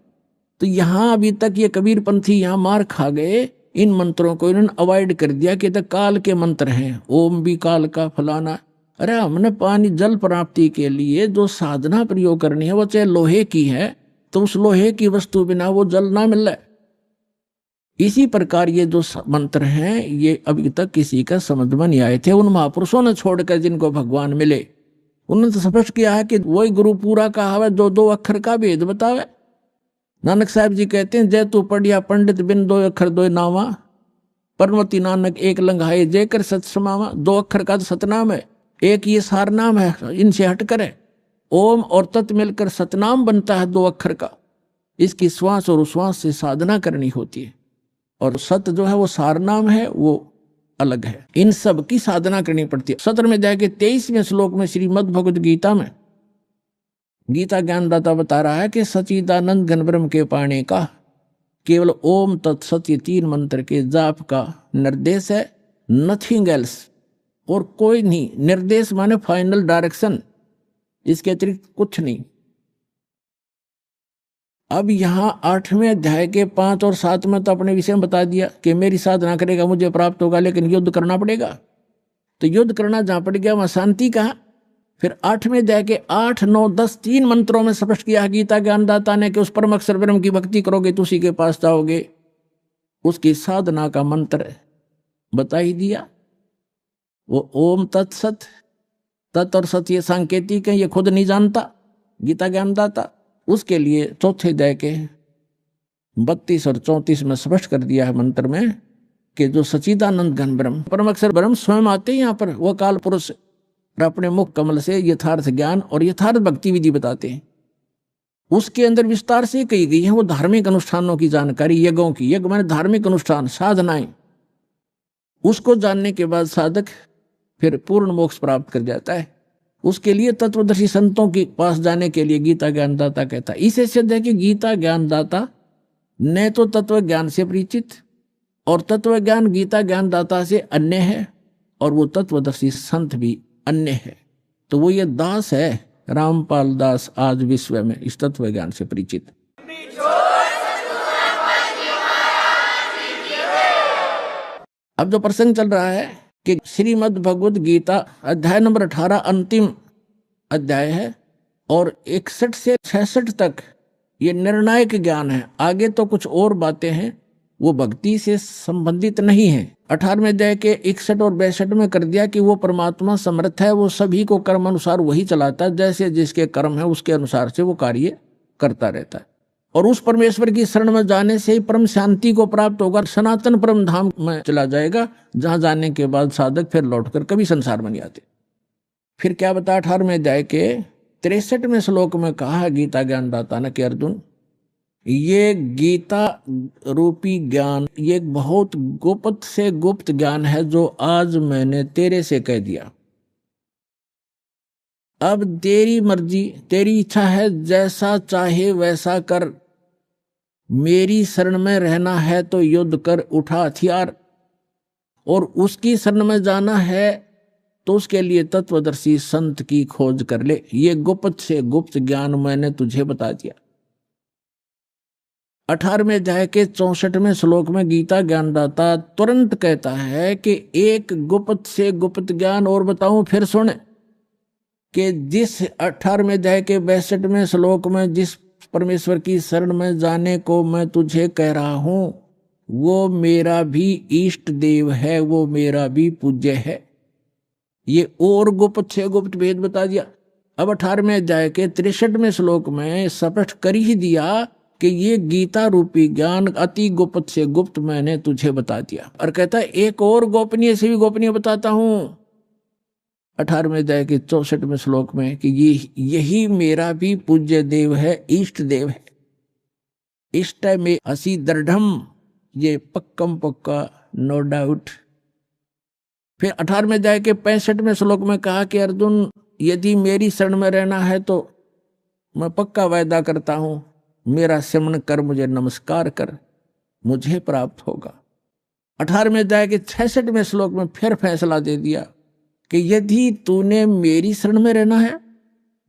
[SPEAKER 6] तो यहां अभी तक ये कबीर पंथी यहां मार खा गए, इन मंत्रों को इन्होंने अवॉइड कर दिया कि तो काल के मंत्र हैं, ओम भी काल का फलाना। अरे हमने पानी जल प्राप्ति के लिए जो साधना प्रयोग करनी है वो चाहे लोहे की है, तो उस लोहे की वस्तु बिना वो जल ना मिल रहा है। इसी प्रकार ये जो मंत्र हैं ये अभी तक किसी का समझ में नहीं आए थे, उन महापुरुषों ने छोड़कर जिनको भगवान मिले। उन्होंने तो स्पष्ट किया है कि वही गुरु पूरा कहा है जो दो अक्षर का भेद बतावे। नानक साहब जी कहते हैं, जय तू पढ़िया पंडित बिन दो अक्षर दो नामा, परमति नानक एक लंघाए जय कर सत समावा। दो अक्षर का तो सतनाम है, एक ये सार नाम है, इनसे हटकर है। ओम और तत् मिलकर सतनाम बनता है दो अक्षर का। इसकी श्वास और उश्वास से साधना करनी होती है, और सत जो है वो सार नाम है, वो अलग है। इन सब की साधना करनी पड़ती है। सत्र में जाके 23वें श्लोक में श्रीमद् भगवद गीता में गीता ज्ञानदाता बता रहा है कि सच्चिदानंद घन ब्रह्म के पाने का केवल ओम तत्सत ये 3 मंत्र के जाप का निर्देश है, नथिंग एल्स, और कोई नहीं। निर्देश माने फाइनल डायरेक्शन, इसके अतिरिक्त कुछ नहीं। अब यहां 8वें अध्याय के 5 और 7 में तो अपने विषय में बता दिया कि मेरी साधना करेगा मुझे प्राप्त होगा, लेकिन युद्ध करना पड़ेगा। तो युद्ध करना जहां पड़ गया वहां शांति कहां। फिर 8वें अध्याय के 8, 9, 10 3 मंत्रों में स्पष्ट किया गीता ज्ञानदाता ने कि उस परम अक्षर ब्रह्म की भक्ति करोगे तो उसी के पास जाओगे। उसकी साधना का मंत्र बता ही दिया, वो ओम तत्सत। तत् और सत ये सांकेतिक है, ये खुद नहीं जानता गीता ज्ञानदाता। उसके लिए चौथे अध्याय के 32 और 34 में स्पष्ट कर दिया है मंत्र में कि जो सच्चिदानंद घन ब्रह्म परम अक्षर ब्रह्म स्वयं आते हैं यहाँ पर, वो काल पुरुष, और अपने मुख कमल से यथार्थ ज्ञान और यथार्थ भक्ति विधि बताते हैं। उसके अंदर विस्तार से कही गई है वो धार्मिक अनुष्ठानों की जानकारी, यज्ञों की। यज्ञ माने धार्मिक अनुष्ठान, साधनाएं। उसको जानने के बाद साधक फिर पूर्ण मोक्ष प्राप्त कर जाता है। उसके लिए तत्वदर्शी संतों के पास जाने के लिए गीता ज्ञानदाता कहता है। इसे सिद्ध है कि गीता ज्ञानदाता न तो तत्व ज्ञान से परिचित, और तत्व ज्ञान गीता ज्ञानदाता से अन्य है, और वो तत्वदर्शी संत भी अन्य है। तो वो ये दास है, रामपाल दास, आज विश्व में इस तत्व ज्ञान से परिचित। अब जो प्रसंग चल रहा है कि श्रीमद् भगवद गीता अध्याय नंबर 18 अंतिम अध्याय है, और 61 से 66 तक ये निर्णायक ज्ञान है। आगे तो कुछ और बातें हैं, वो भक्ति से संबंधित नहीं है। 18वें अध्याय के 61 और 62 में कर दिया कि वो परमात्मा समर्थ है, वो सभी को कर्म अनुसार वही चलाता है, जैसे जिसके कर्म है उसके अनुसार से वो कार्य करता रहता है। और उस परमेश्वर की शरण में जाने से ही परम शांति को प्राप्त होगा, सनातन परम धाम में चला जाएगा, जहां जाने के बाद साधक फिर लौटकर कभी संसार में नहीं आते। फिर क्या बता 18वें अध्याय के 63वें श्लोक में कहा है गीता ज्ञानदाता ने कि अर्जुन, ये गीता रूपी ज्ञान ये एक बहुत गुप्त से गुप्त ज्ञान है जो आज मैंने तेरे से कह दिया। अब तेरी मर्जी, तेरी इच्छा है, जैसा चाहे वैसा कर। मेरी शरण में रहना है तो युद्ध कर, उठा हथियार, और उसकी शरण में जाना है तो उसके लिए तत्वदर्शी संत की खोज कर ले। ये गुप्त से गुप्त ज्ञान मैंने तुझे बता दिया। 18वें अध्याय के 64वें श्लोक में गीता ज्ञानदाता तुरंत कहता है कि एक गुप्त से गुप्त ज्ञान और बताऊं, फिर सुन कि जिस 18वें अध्याय के 62वें श्लोक में जिस परमेश्वर की शरण में जाने को मैं तुझे कह रहा हूं, वो मेरा भी इष्ट देव है, वो मेरा भी पूज्य है। ये और गुप्त से गुप्त भेद बता दिया। अब 18वें अध्याय के 63वें श्लोक में स्पष्ट कर ही दिया कि ये गीता रूपी ज्ञान अति गुप्त से गुप्त मैंने तुझे बता दिया। और कहता है एक और गोपनीय से भी गोपनीय बताता हूं 18वें अध्याय के 64वें श्लोक में कि यही मेरा भी पूज्य देव है, इष्ट देव है। इष्ट में असी दृढ़म, ये पक्कम पक्का, नो डाउट। फिर 18वें अध्याय के 65वें श्लोक में कहा कि अर्जुन, यदि मेरी शरण में रहना है तो मैं पक्का वायदा करता हूं, मेरा सिमरण कर, मुझे नमस्कार कर, मुझे प्राप्त होगा। 18वें अध्याय के 66वें श्लोक में फिर फैसला दे दिया कि यदि तूने मेरी शरण में रहना है,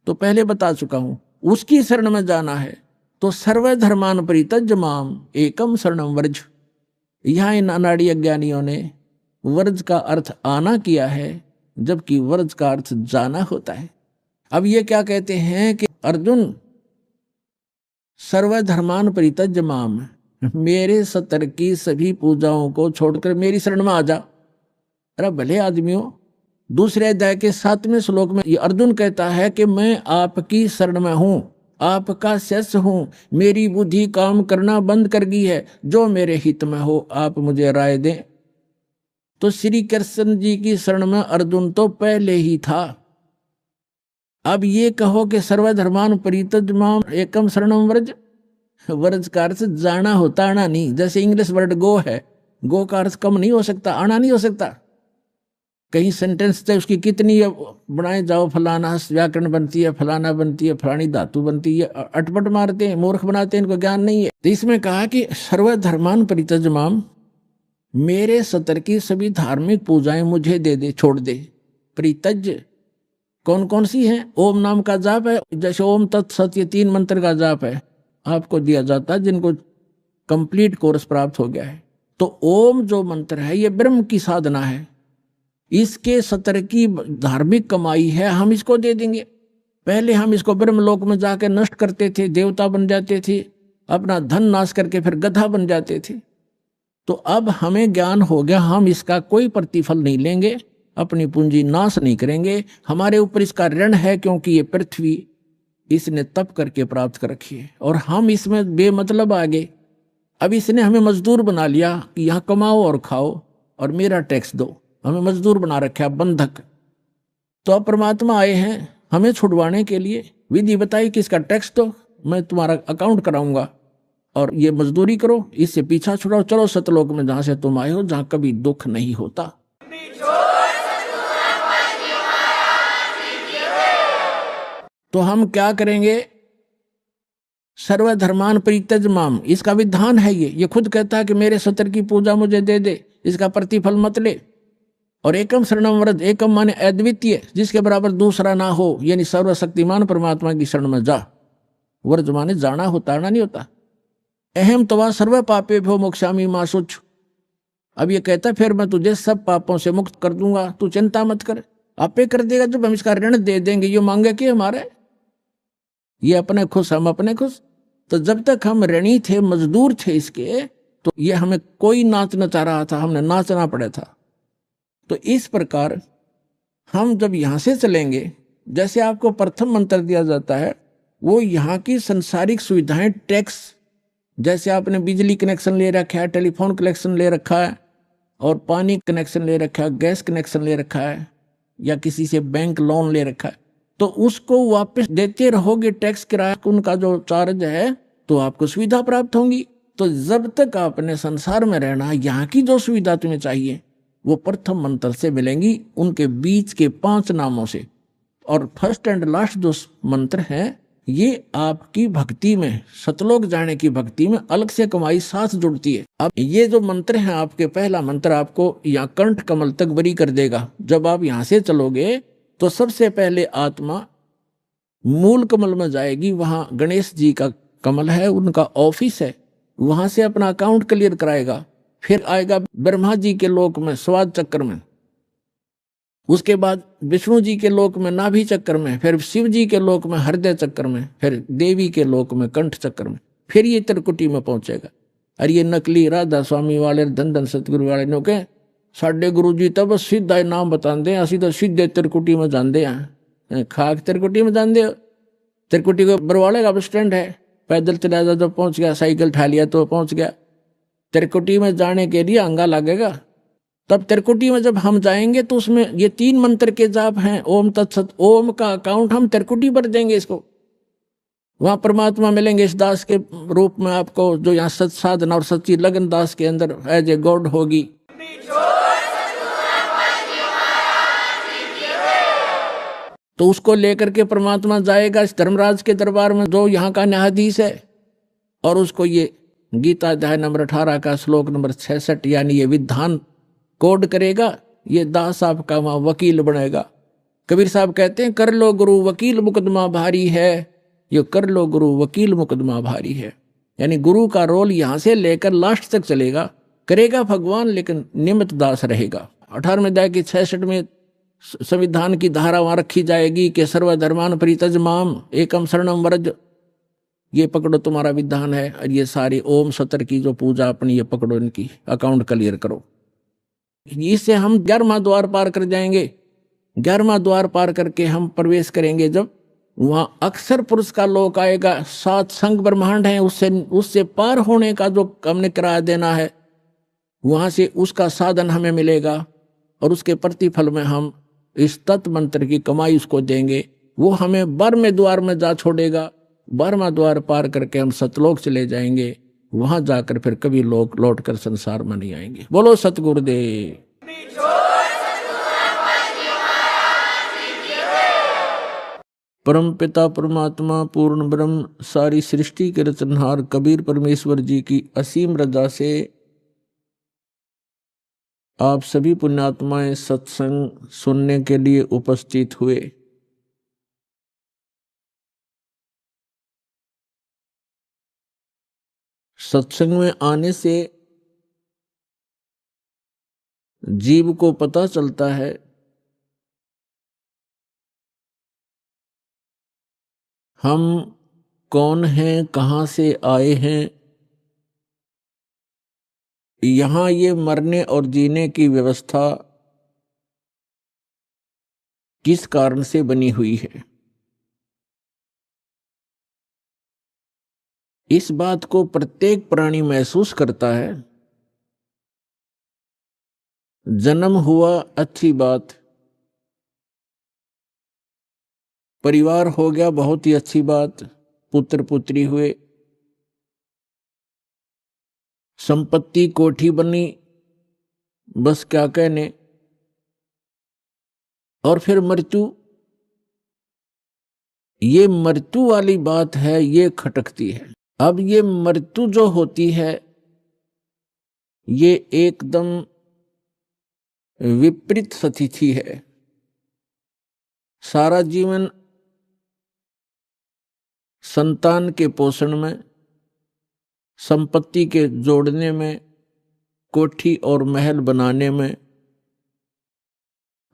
[SPEAKER 6] तो पहले बता चुका हूं, उसकी शरण में जाना है तो सर्वधर्मान परित्यज्य माम एकम शरणम व्रज। यहां इन अनाड़ी अज्ञानियों ने व्रज का अर्थ आना किया है, जबकि व्रज का अर्थ जाना होता है। अब ये क्या कहते हैं कि अर्जुन, सर्वधर्मान परित्यज्य माम, मेरे सतर की सभी पूजाओं को छोड़कर मेरी शरण में आ जा। अरे भले आदमियों, दूसरे अध्याय के 7वें श्लोक में ये अर्जुन कहता है कि मैं आपकी शरण में हूं, आपका शिष्य हूं, मेरी बुद्धि काम करना बंद कर गई है, जो मेरे हित में हो आप मुझे राय दें। तो श्री कृष्ण जी की शरण में अर्जुन तो पहले ही था। अब ये कहो कि सर्वधर्मान परित्यज्य माम एकम शरणम व्रज, व्रज का अर्थ जाना होता, आना नहीं। जैसे इंग्लिश वर्ड गो है, गो का अर्थ कम नहीं हो सकता, आना नहीं हो सकता। कहीं सेंटेंस से उसकी कितनी बनाए जाओ, फलाना व्याकरण बनती है, फलाना बनती है, फलानी धातु बनती है, अटपट मारते हैं, मूर्ख बनाते हैं, इनको ज्ञान नहीं है। तो इसमें कहा कि सर्वधर्मान परित्यज्य माम, मेरे सतर की सभी धार्मिक पूजाएं मुझे दे दे, छोड़ दे। परित्यज्य कौन कौन सी है? ओम नाम का जाप है, जैसे ओम तत्सत, ये 3 मंत्र का जाप है, आपको दिया जाता है जिनको कंप्लीट कोर्स प्राप्त हो गया है। तो ओम जो मंत्र है ये ब्रह्म की साधना है, इसके सतर की धार्मिक कमाई है, हम इसको दे देंगे। पहले हम इसको ब्रह्मलोक में जाकर नष्ट करते थे, देवता बन जाते थे, अपना धन नाश करके फिर गधा बन जाते थे। तो अब हमें ज्ञान हो गया, हम इसका कोई प्रतिफल नहीं लेंगे, अपनी पूंजी नाश नहीं करेंगे। हमारे ऊपर इसका ऋण है, क्योंकि ये पृथ्वी इसने तप करके प्राप्त कर रखी है और हम इसमें बेमतलब आ गए। अब इसने हमें मजदूर बना लिया कि यहाँ कमाओ और खाओ और मेरा टैक्स दो, हमें मजदूर बना रखा, बंधक। तो अब परमात्मा आए हैं हमें छुड़वाने के लिए, विधि बताई कि इसका टैक्स दो, मैं तुम्हारा अकाउंट कराऊंगा और ये मजदूरी करो, इससे पीछा छुड़ाओ, चलो सतलोक में जहां से तुम आए हो, जहां कभी दुख नहीं होता। तो हम क्या करेंगे? सर्वधर्मान परित्यज्य माम, इसका विधान है ये खुद कहता है कि मेरे सतर की पूजा मुझे दे दे, इसका प्रतिफल मत ले। और एकम शरणम व्रज, एकम माने अद्वितीय, जिसके बराबर दूसरा ना हो, यानी सर्वशक्तिमान परमात्मा की शरण में जा। व्रज माने जाना होता, आना नहीं होता। अहम तवा सर्व पापे भो मोक्षामि मा शुच। अब ये कहता फिर मैं तुझे सब पापों से मुक्त कर दूंगा, तू चिंता मत कर। आपे कर देगा जब हम इसका ऋण दे देंगे। ये मांगे कि हमारे, ये अपने खुश हम अपने खुश। तो जब तक हम ऋणी थे, मजदूर थे इसके, तो ये हमें कोई नाच नचा रहा था, हमने नाचना पड़ा था। तो इस प्रकार हम जब यहां से चलेंगे, जैसे आपको प्रथम मंत्र दिया जाता है, वो यहाँ की संसारिक सुविधाएं, टैक्स, जैसे आपने बिजली कनेक्शन ले रखा है, टेलीफोन कनेक्शन ले रखा है और पानी कनेक्शन ले रखा है, गैस कनेक्शन ले रखा है, या किसी से बैंक लोन ले रखा है, तो उसको वापस देते रहोगे, टैक्स किराया उनका जो चार्ज है, तो आपको सुविधा प्राप्त होंगी। तो जब तक आपने संसार में रहना, यहाँ की जो सुविधा तुम्हें चाहिए वो प्रथम मंत्र से मिलेंगी, उनके बीच के 5 नामों से। और फर्स्ट एंड लास्ट जो मंत्र है, ये आपकी भक्ति में, सतलोक जाने की भक्ति में अलग से कमाई साथ जुड़ती है। अब ये जो मंत्र है आपके, पहला मंत्र आपको यहाँ कंठ कमल तक बरी कर देगा। जब आप यहाँ से चलोगे तो सबसे पहले आत्मा मूल कमल में जाएगी, वहां गणेश जी का कमल है, उनका ऑफिस है, वहां से अपना अकाउंट क्लियर कराएगा। फिर आएगा ब्रह्मा जी के लोक में स्वाद चक्र में, उसके बाद विष्णु जी के लोक में नाभि चक्र में, फिर शिव जी के लोक में हृदय चक्र में, फिर देवी के लोक में कंठ चक्र में, फिर ये त्रिकुटी में पहुंचेगा। और ये नकली राधा स्वामी वाले, धन धन सतगुरु वाले नो के साढ़े गुरु जी तब सीधा नाम बताते हैं, असं तो सीधे त्रिकुटी में जाते हैं। खाक त्रिकुटी में जाते हो? त्रिकुटी को बरवाले का बस स्टैंड है, पैदल चला जा तो पहुंच गया, साइकिल उठा लिया तो पहुंच गया। त्रिकुटी में जाने के लिए अंगा लगेगा। तब त्रिकुटी में जब हम जाएंगे तो उसमें ये 3 मंत्र के जाप हैं, ओम तत्सत। ओम का अकाउंट हम त्रिकुटी पर देंगे इसको, वहां परमात्मा मिलेंगे इस दास के रूप में आपको, जो यहाँ सच साधना और सच्ची लगन दास के अंदर एज ए गॉड होगी। तो उसको लेकर के परमात्मा जाएगा इस धर्मराज के दरबार में, जो यहाँ का न्यायाधीश है, और उसको ये गीता अध्याय नंबर 18 का श्लोक नंबर 66 यानी ये विधान कोड करेगा। ये दास आपका वहां वकील बनेगा। कबीर साहब कहते हैं, कर लो गुरु वकील मुकदमा भारी है, ये कर लो गुरु वकील मुकदमा भारी है। यानी गुरु का रोल यहां से लेकर लास्ट तक चलेगा, करेगा भगवान लेकिन निमित्त दास रहेगा। 18वें अध्याय की 66 में संविधान की धारा वहां रखी जाएगी कि सर्वधर्मान परित्यज माम एकम शरणम व्रज, ये पकड़ो तुम्हारा विधान है। और ये सारी ओम सतर की जो पूजा अपनी ये पकड़ो, इनकी अकाउंट क्लियर करो। इससे हम 11वां द्वार पार कर जाएंगे। 11वां द्वार पार करके हम प्रवेश करेंगे जब वहां अक्षर पुरुष का लोक आएगा। 7 संग ब्रह्मांड है, उससे पार होने का जो हमने किराया देना है, वहां से उसका साधन हमें मिलेगा और उसके प्रतिफल में हम इस तत्व मंत्र की कमाई उसको देंगे। वो हमें 12वें द्वार में जा छोड़ेगा। 12वां द्वार पार करके हम सतलोक चले जाएंगे। वहां जाकर फिर कभी लोग लौट कर संसार में नहीं आएंगे। बोलो सतगुरुदेव। परम पिता परमात्मा पूर्ण ब्रह्म सारी सृष्टि के रचनहार कबीर परमेश्वर जी की असीम रजा से आप सभी पुण्यात्माएं सत्संग सुनने के लिए उपस्थित हुए। सत्संग में आने से जीव को पता चलता है हम कौन हैं, कहां से आए हैं। यहां ये मरने और जीने की व्यवस्था किस कारण से बनी हुई है। इस बात को प्रत्येक प्राणी महसूस करता है। जन्म हुआ अच्छी बात, परिवार हो गया बहुत ही अच्छी बात, पुत्र पुत्री हुए, संपत्ति कोठी बनी, बस क्या कहने। और फिर मृत्यु, ये मृत्यु वाली बात है, ये खटकती है। अब ये मृत्यु जो होती है ये एकदम विपरीत स्थिति है। सारा जीवन संतान के पोषण में, संपत्ति के जोड़ने में, कोठी और महल बनाने में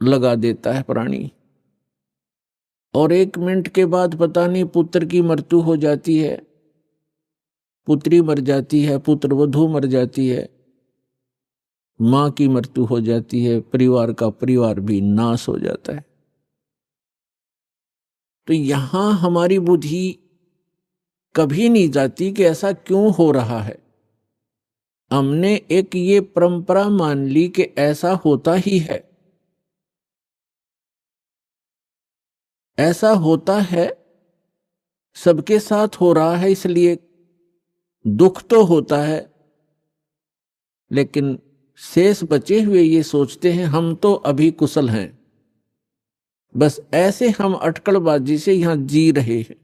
[SPEAKER 6] लगा देता है प्राणी। और 1 मिनट के बाद पता नहीं पुत्र की मृत्यु हो जाती है, पुत्री मर जाती है, पुत्र वधू मर जाती है, मां की मृत्यु हो जाती है, परिवार का परिवार भी नाश हो जाता है। तो यहां हमारी बुद्धि कभी नहीं जाती कि ऐसा क्यों हो रहा है। हमने एक ये परंपरा मान ली कि ऐसा होता ही है, ऐसा होता है, सबके साथ हो रहा है, इसलिए दुख तो होता है। लेकिन शेष बचे हुए ये सोचते हैं हम तो अभी कुशल हैं, बस ऐसे हम अटकलबाजी से यहां जी रहे हैं।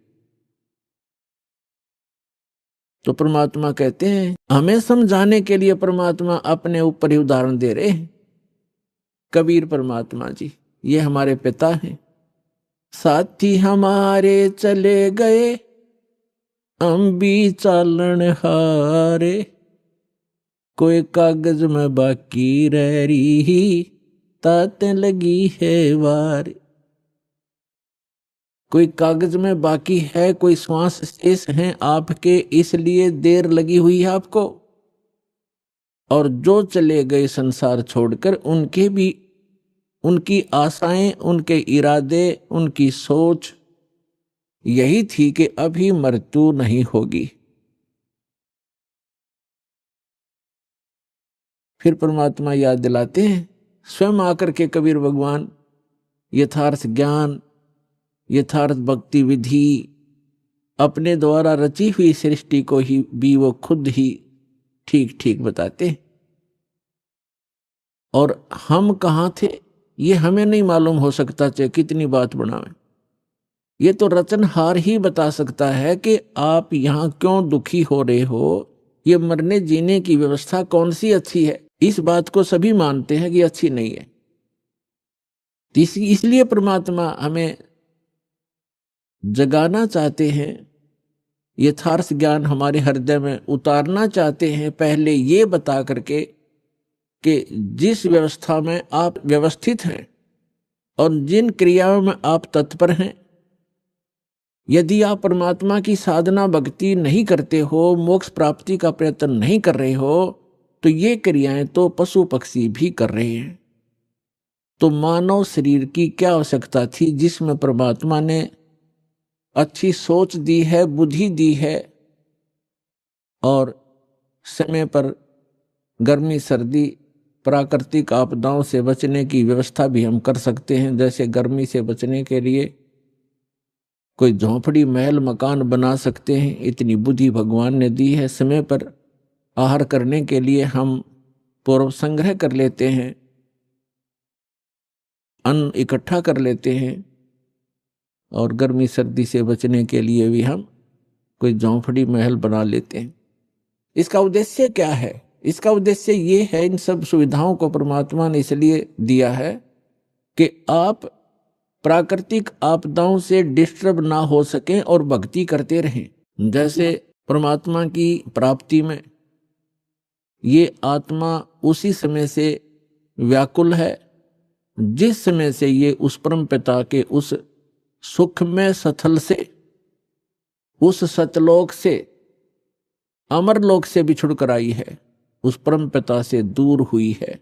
[SPEAKER 6] तो परमात्मा कहते हैं, हमें समझाने के लिए परमात्मा अपने ऊपर ही उदाहरण दे रहे हैं। कबीर परमात्मा जी ये हमारे पिता हैं। साथी हमारे चले गए, हम भी चालन हारे, कोई कागज में बाकी रह रही, ताते लगी है वार। कोई कागज में बाकी है, कोई श्वास शेष हैं आपके, इसलिए देर लगी हुई है आपको। और जो चले गए संसार छोड़कर, उनके भी, उनकी आशाएं, उनके इरादे, उनकी सोच यही थी कि अभी मृत्यु नहीं होगी। फिर परमात्मा याद दिलाते हैं, स्वयं आकर के कबीर भगवान यथार्थ ज्ञान, यथार्थ भक्ति विधि अपने द्वारा रची हुई सृष्टि को ही भी वो खुद ही ठीक ठीक बताते हैं। और हम कहाँ थे ये हमें नहीं मालूम हो सकता, चाहे कितनी बात बनावें। ये तो रचनहार ही बता सकता है कि आप यहाँ क्यों दुखी हो रहे हो, ये मरने जीने की व्यवस्था कौन सी अच्छी है। इस बात को सभी मानते हैं कि अच्छी नहीं है। इसलिए परमात्मा हमें जगाना चाहते हैं, यथार्थ ज्ञान हमारे हृदय में उतारना चाहते हैं, पहले ये बता करके कि जिस व्यवस्था में आप व्यवस्थित हैं और जिन क्रियाओं में आप तत्पर हैं, यदि आप परमात्मा की साधना भक्ति नहीं करते हो, मोक्ष प्राप्ति का प्रयत्न नहीं कर रहे हो, तो ये क्रियाएं तो पशु पक्षी भी कर रहे हैं। तो मानव शरीर की क्या आवश्यकता थी, जिसमें परमात्मा ने अच्छी सोच दी है, बुद्धि दी है, और समय पर गर्मी सर्दी प्राकृतिक आपदाओं से बचने की व्यवस्था भी हम कर सकते हैं। जैसे गर्मी से बचने के लिए कोई झोंपड़ी महल मकान बना सकते हैं, इतनी बुद्धि भगवान ने दी है। समय पर आहार करने के लिए हम पूर्व संग्रह कर लेते हैं, अन्न इकट्ठा कर लेते हैं, और गर्मी सर्दी से बचने के लिए भी हम कोई झोंपड़ी महल बना लेते हैं। इसका उद्देश्य क्या है? इसका उद्देश्य ये है, इन सब सुविधाओं को परमात्मा ने इसलिए दिया है कि आप प्राकृतिक आपदाओं से डिस्टर्ब ना हो सकें और भक्ति करते रहें। जैसे परमात्मा की प्राप्ति में ये आत्मा उसी समय से व्याकुल है जिस समय से ये उस परम पिता के उस सुखमय सथल से, उस सतलोक से, अमरलोक से बिछुड़ कर आई है, उस परम पिता से दूर हुई है।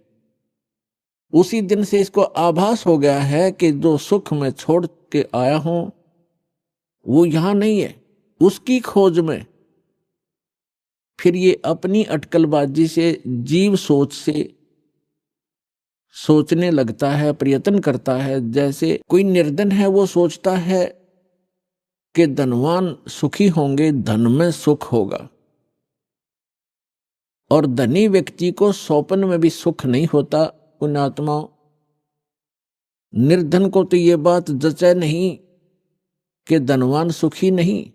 [SPEAKER 6] उसी दिन से इसको आभास हो गया है कि जो सुख मैं छोड़ के आया हूं वो यहां नहीं है। उसकी खोज में फिर ये अपनी अटकलबाजी से, जीव सोच से सोचने लगता है, प्रयत्न करता है। जैसे कोई निर्धन है, वो सोचता है कि धनवान सुखी होंगे, धन में सुख होगा। और धनी व्यक्ति को स्वप्न में भी सुख नहीं होता। उन आत्माओं, निर्धन को तो ये बात जचे नहीं कि धनवान सुखी नहीं,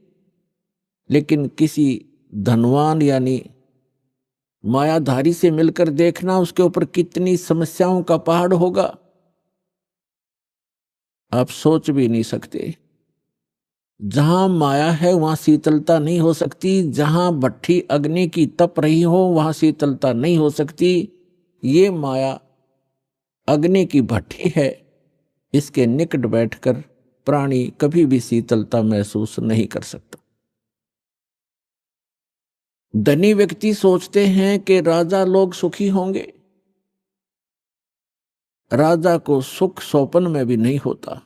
[SPEAKER 6] लेकिन किसी धनवान यानी मायाधारी से मिलकर देखना, उसके ऊपर कितनी समस्याओं का पहाड़ होगा, आप सोच भी नहीं सकते। जहां माया है वहां शीतलता नहीं हो सकती। जहां भट्ठी अग्नि की तप रही हो वहां शीतलता नहीं हो सकती। ये माया अग्नि की भट्ठी है, इसके निकट बैठकर प्राणी कभी भी शीतलता महसूस नहीं कर सकता। धनी व्यक्ति सोचते हैं कि राजा लोग सुखी होंगे। राजा को सुख स्वप्न में भी नहीं होता।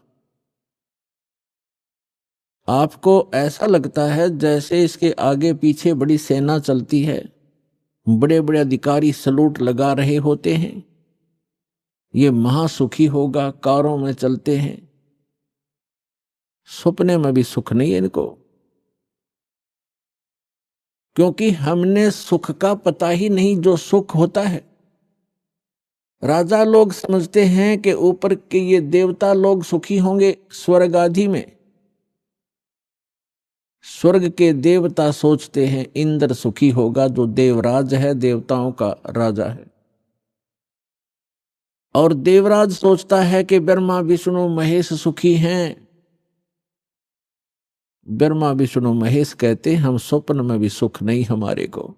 [SPEAKER 6] आपको ऐसा लगता है जैसे इसके आगे पीछे बड़ी सेना चलती है, बड़े बड़े अधिकारी सलूट लगा रहे होते हैं, ये महासुखी होगा, कारों में चलते हैं। सपने में भी सुख नहीं है इनको, क्योंकि हमने सुख का पता ही नहीं जो सुख होता है। राजा लोग समझते हैं कि ऊपर के ये देवता लोग सुखी होंगे स्वर्ग आदि में। स्वर्ग के देवता सोचते हैं इंद्र सुखी होगा, जो देवराज है, देवताओं का राजा है। और देवराज सोचता है कि ब्रह्मा विष्णु महेश सुखी हैं। ब्रह्मा विष्णु महेश कहते हम स्वप्न में भी सुख नहीं हमारे को।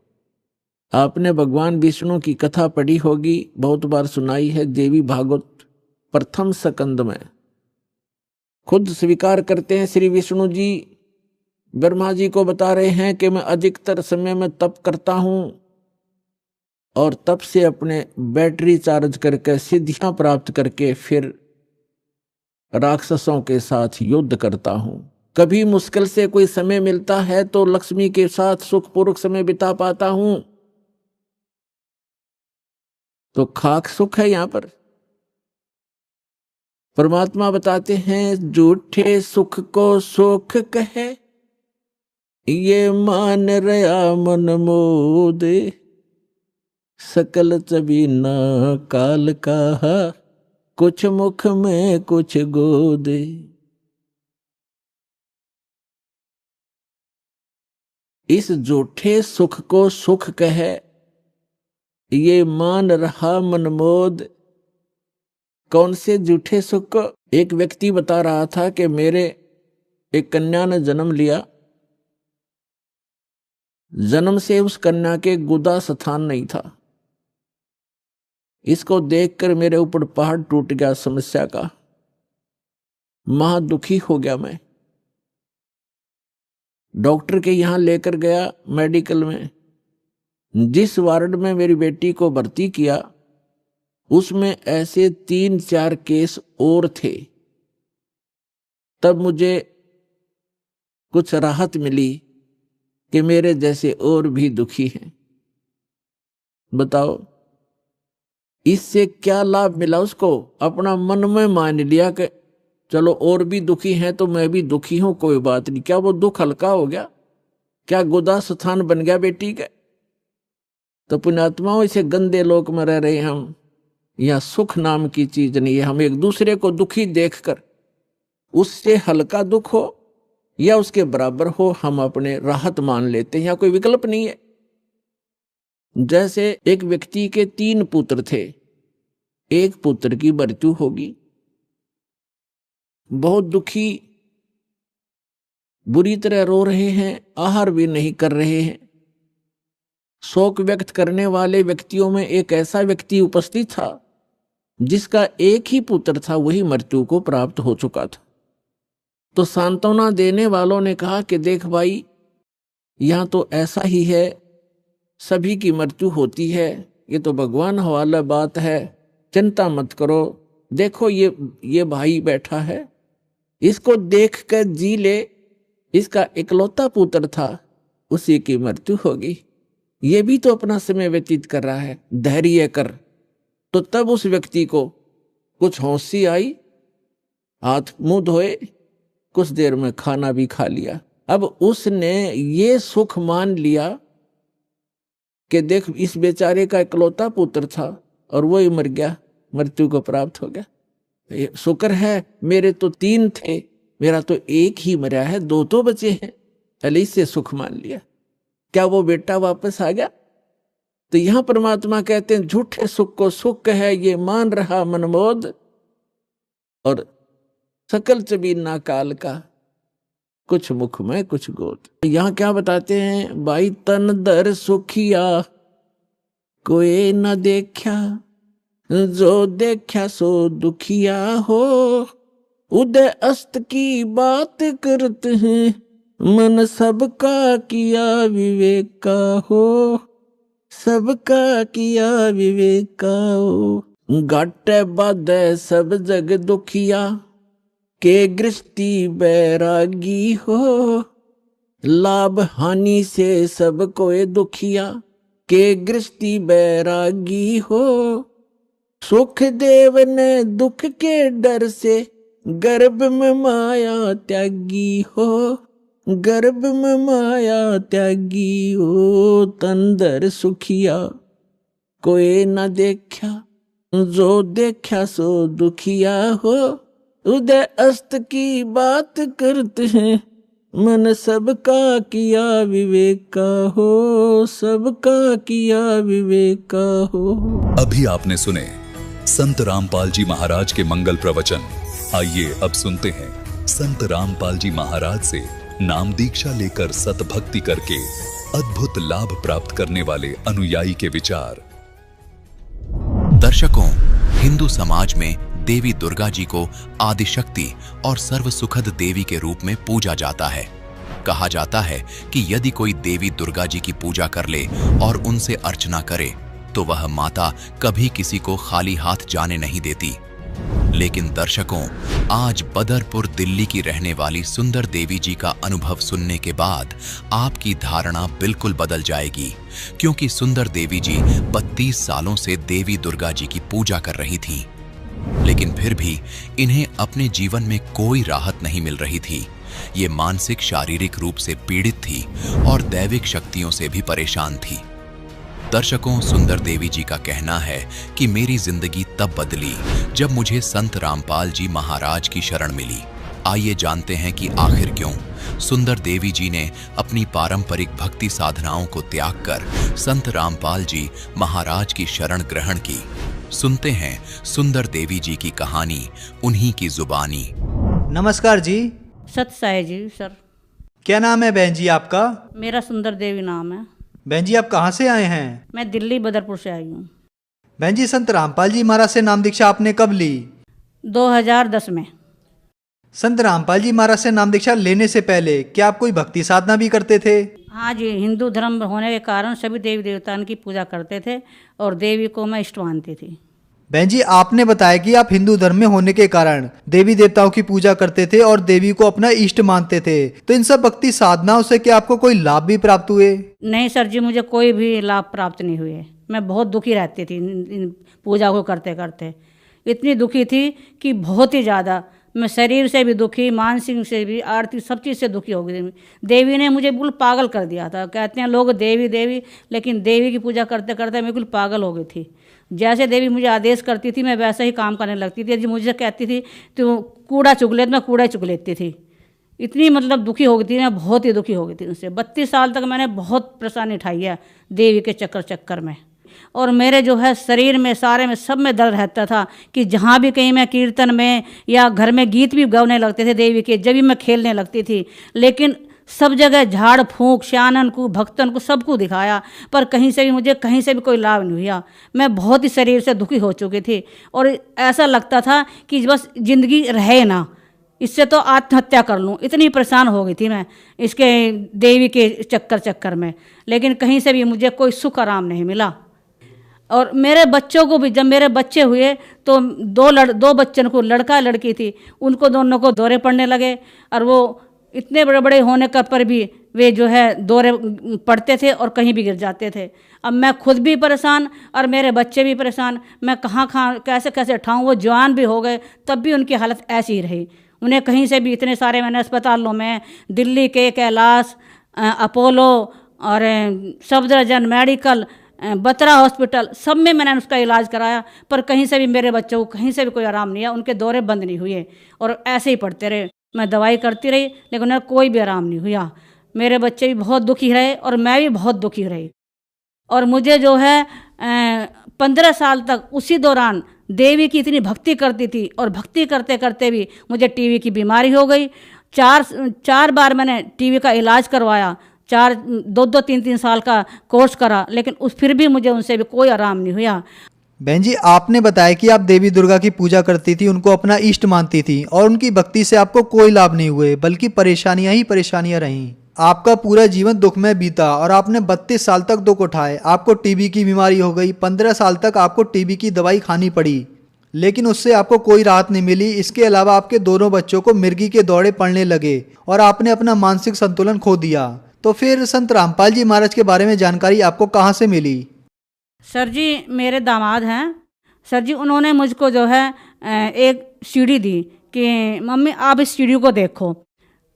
[SPEAKER 6] आपने भगवान विष्णु की कथा पढ़ी होगी, बहुत बार सुनाई है। देवी भागवत प्रथम स्कंद में खुद स्वीकार करते हैं श्री विष्णु जी, ब्रह्मा जी को बता रहे हैं कि मैं अधिकतर समय में तप करता हूं और तप से अपने बैटरी चार्ज करके सिद्धियां प्राप्त करके फिर राक्षसों के साथ युद्ध करता हूं। कभी मुश्किल से कोई समय मिलता है तो लक्ष्मी के साथ सुखपूर्वक समय बिता पाता हूं। तो खाक सुख है यहां पर। परमात्मा बताते हैं झूठे सुख को सुख कहे, ये मान रहा मन मोद, सकल चबीना काल का, कुछ मुख में कुछ गोद। इस झूठे सुख को सुख कहे, ये मान रहा मनमोद। कौन से झूठे सुख को? एक व्यक्ति बता रहा था कि मेरे एक कन्या ने जन्म लिया, जन्म से उस कन्या के गुदा स्थान नहीं था। इसको देखकर मेरे ऊपर पहाड़ टूट गया समस्या का, महा दुखी हो गया मैं। डॉक्टर के यहां लेकर गया मेडिकल में। जिस वार्ड में मेरी बेटी को भर्ती किया उसमें ऐसे 3-4 केस और थे। तब मुझे कुछ राहत मिली कि मेरे जैसे और भी दुखी हैं। बताओ इससे क्या लाभ मिला उसको? अपना मन में मान लिया कि चलो और भी दुखी हैं तो मैं भी दुखी हूं, कोई बात नहीं। क्या वो दुख हल्का हो गया? क्या गुदा स्थान बन गया बेटी का? तो पुण्यात्माओं, इसे गंदे लोक में रह रहे हम। यहां सुख नाम की चीज नहीं है। हम एक दूसरे को दुखी देखकर उससे हल्का दुख हो या उसके बराबर हो, हम अपने राहत मान लेते हैं। यहां कोई विकल्प नहीं है। जैसे एक व्यक्ति के 3 पुत्र थे, एक पुत्र की मृत्यु होगी, बहुत दुखी, बुरी तरह रो रहे हैं, आहार भी नहीं कर रहे हैं। शोक व्यक्त करने वाले व्यक्तियों में एक ऐसा व्यक्ति उपस्थित था जिसका एक ही पुत्र था, वही मृत्यु को प्राप्त हो चुका था। तो सांत्वना देने वालों ने कहा कि देख भाई, यहां तो ऐसा ही है, सभी की मृत्यु होती है, ये तो भगवान हवाला बात है, चिंता मत करो। देखो ये भाई बैठा है, इसको देख कर जी ले, इसका इकलौता पुत्र था, उसी की मृत्यु होगी, ये भी तो अपना समय व्यतीत कर रहा है, धैर्य कर। तो तब उस व्यक्ति को कुछ होशी आई, हाथ मुंह धोए, कुछ देर में खाना भी खा लिया। अब उसने ये सुख मान लिया कि देख इस बेचारे का इकलौता पुत्र था और वो ही मर गया, मृत्यु को प्राप्त हो गया। शुक्र है मेरे तो 3 थे, मेरा तो एक ही मरा है, 2 तो बचे हैं। चले इससे सुख मान लिया। क्या वो बेटा वापस आ गया? तो यहां परमात्मा कहते हैं झूठे सुख को सुख है, ये मान रहा मनमोद, और सकल चबीना काल का, कुछ मुख में कुछ गोद। यहां क्या बताते हैं? भाई तन दर सुखिया कोई न देखा, जो देखा सो दुखिया हो। उदय अस्त की बात करते हैं, मन सबका किया विवेक का हो, सबका किया विवेक का हो। घाटे बाधे सब जग दुखिया, के गृष्टि बैरागी हो। लाभ हानि से सब कोई दुखिया, के गृष्टि बैरागी हो। सुख देव ने दुख के डर से, गर्भ में माया त्यागी हो, गर्भ में माया त्यागी हो। तंदर सुखिया कोई न देखा, जो देखा सो दुखिया हो। उदय अस्त की बात करते हैं, मन सबका किया विवेक का हो, सबका किया विवेक का हो।
[SPEAKER 1] अभी आपने सुने संत रामपाल जी महाराज के मंगल प्रवचन। आइए अब सुनते हैं संत रामपाल जी महाराज से नाम दीक्षा लेकर सतभक्ति करके अद्भुत लाभ प्राप्त करने वाले अनुयायी के विचार।
[SPEAKER 3] दर्शकों, हिंदू समाज में देवी दुर्गा जी को आदिशक्ति और सर्व सुखद देवी के रूप में पूजा जाता है। कहा जाता है कि यदि कोई देवी दुर्गा जी की पूजा कर ले और उनसे अर्चना करे तो वह माता कभी किसी को खाली हाथ जाने नहीं देती। लेकिन दर्शकों, आज बदरपुर दिल्ली की रहने वाली सुंदर देवी जी का अनुभव सुनने के बाद आपकी धारणा बिल्कुल बदल जाएगी, क्योंकि सुंदर देवी जी 32 सालों से देवी दुर्गा जी की पूजा कर रही थीं। लेकिन फिर भी इन्हें अपने जीवन में कोई राहत नहीं मिल रही थी, ये मानसिक शारीरिक रूप से पीड़ित थी और दैविक शक्तियों से भी परेशान थी। दर्शकों, सुंदर देवी जी का कहना है कि मेरी जिंदगी तब बदली जब मुझे संत रामपाल जी महाराज की शरण मिली। आइए जानते हैं कि आखिर क्यों सुंदर देवी जी ने अपनी पारंपरिक भक्ति साधनाओं को त्याग कर संत रामपाल जी महाराज की शरण ग्रहण की। सुनते हैं सुंदर देवी जी की कहानी उन्हीं की जुबानी।
[SPEAKER 4] नमस्कार जी।
[SPEAKER 7] सत साई जी सर।
[SPEAKER 4] क्या नाम है बहन जी आपका?
[SPEAKER 7] मेरा सुंदर देवी नाम है।
[SPEAKER 4] बहन जी आप कहाँ से आए हैं?
[SPEAKER 7] मैं दिल्ली बदरपुर से आई हूँ।
[SPEAKER 4] बहन जी संत रामपाल जी महाराज से नाम दीक्षा आपने कब ली?
[SPEAKER 7] 2010 में।
[SPEAKER 4] संत रामपाल जी महाराज से नाम दीक्षा लेने से पहले क्या आप कोई भक्ति साधना भी करते थे?
[SPEAKER 7] हाँ जी, हिंदू धर्म होने के कारण सभी देवी देवताओं की पूजा करते थे और देवी को मैं इष्ट मानती थी।
[SPEAKER 4] बहन जी आपने बताया कि आप हिंदू धर्म में होने के कारण देवी देवताओं की पूजा करते थे और देवी को अपना इष्ट मानते थे, तो इन सब भक्ति साधनाओं से क्या आपको कोई लाभ भी प्राप्त हुए?
[SPEAKER 7] नहीं सर जी, मुझे कोई भी लाभ प्राप्त नहीं हुए। मैं बहुत दुखी रहती थी इन पूजा को करते करते। इतनी दुखी थी कि बहुत ही ज़्यादा। मैं शरीर से भी दुखी, मानसिक से भी, आर्थिक सब चीज़ से दुखी हो गई थी। देवी ने मुझे बिल्कुल पागल कर दिया था। कहते हैं लोग देवी देवी, लेकिन देवी की पूजा करते करते मैं बिल्कुल पागल हो गई थी। जैसे देवी मुझे आदेश करती थी मैं वैसे ही काम करने लगती थी। मुझे कहती थी तो कूड़ा चुग ले, तो मैं कूड़ा चुग लेती थी। इतनी मतलब दुखी हो गई थी मैं, बहुत ही दुखी हो गई थी उनसे। 32 साल तक मैंने बहुत परेशानी उठाई है देवी के चक्कर में। और मेरे जो है शरीर में सारे में सब में दर्द रहता था कि जहाँ भी कहीं मैं कीर्तन में या घर में गीत भी गाने लगते थे देवी के, जब भी मैं खेलने लगती थी, लेकिन सब जगह झाड़ फूंक श्यानन को भक्तन को सबको दिखाया, पर कहीं से भी मुझे कहीं से भी कोई लाभ नहीं हुआ। मैं बहुत ही शरीर से दुखी हो चुकी थी और ऐसा लगता था कि बस जिंदगी रहे ना, इससे तो आत्महत्या कर लूँ। इतनी परेशान हो गई थी मैं इसके देवी के चक्कर में, लेकिन कहीं से भी मुझे कोई सुख आराम नहीं मिला। और मेरे बच्चों को भी, जब मेरे बच्चे हुए तो दो बच्चों को, लड़का लड़की थी, उनको दोनों को दौरे पड़ने लगे और वो इतने बड़े बड़े होने का पर भी वे जो है दौरे पड़ते थे और कहीं भी गिर जाते थे। अब मैं खुद भी परेशान और मेरे बच्चे भी परेशान। मैं कहाँ कैसे कैसे उठाऊँ। वो जवान भी हो गए तब भी उनकी हालत ऐसी ही रही। उन्हें कहीं से भी, इतने सारे मैंने अस्पतालों में, दिल्ली के कैलाश, अपोलो और सफदरजंग मेडिकल, बत्रा हॉस्पिटल, सब में मैंने उसका इलाज कराया, पर कहीं से भी मेरे बच्चों को कहीं से भी कोई आराम नहीं है। उनके दौरे बंद नहीं हुए और ऐसे ही पड़ते रहे। मैं दवाई करती रही लेकिन उन्हें कोई भी आराम नहीं हुआ। मेरे बच्चे भी बहुत दुखी रहे और मैं भी बहुत दुखी रही। और मुझे जो है 15 साल तक उसी दौरान देवी की इतनी भक्ति करती थी और भक्ति करते करते भी मुझे टीबी की बीमारी हो गई। चार बार मैंने टीबी का इलाज करवाया, 2-3 साल का कोर्स करा, लेकिन फिर भी मुझे उनसे भी कोई आराम नहीं हुआ।
[SPEAKER 4] बहन जी आपने बताया कि आप देवी दुर्गा की पूजा करती थी, उनको अपना इष्ट मानती थी और उनकी भक्ति से आपको कोई लाभ नहीं हुए, बल्कि परेशानियां ही परेशानियां रहीं। आपका पूरा जीवन दुख में बीता और आपने 32 साल तक दुख उठाए। आपको टीबी की बीमारी हो गई, 15 साल तक आपको टीबी की दवाई खानी पड़ी, लेकिन उससे आपको कोई राहत नहीं मिली। इसके अलावा आपके दोनों बच्चों को मिर्गी के दौरे पड़ने लगे और आपने अपना मानसिक संतुलन खो दिया। तो फिर संत रामपाल जी महाराज के बारे में जानकारी आपको कहाँ से मिली?
[SPEAKER 7] सर जी मेरे दामाद हैं सर जी, उन्होंने मुझको जो है एक सीढ़ी दी कि मम्मी आप इस सीढ़ी को देखो।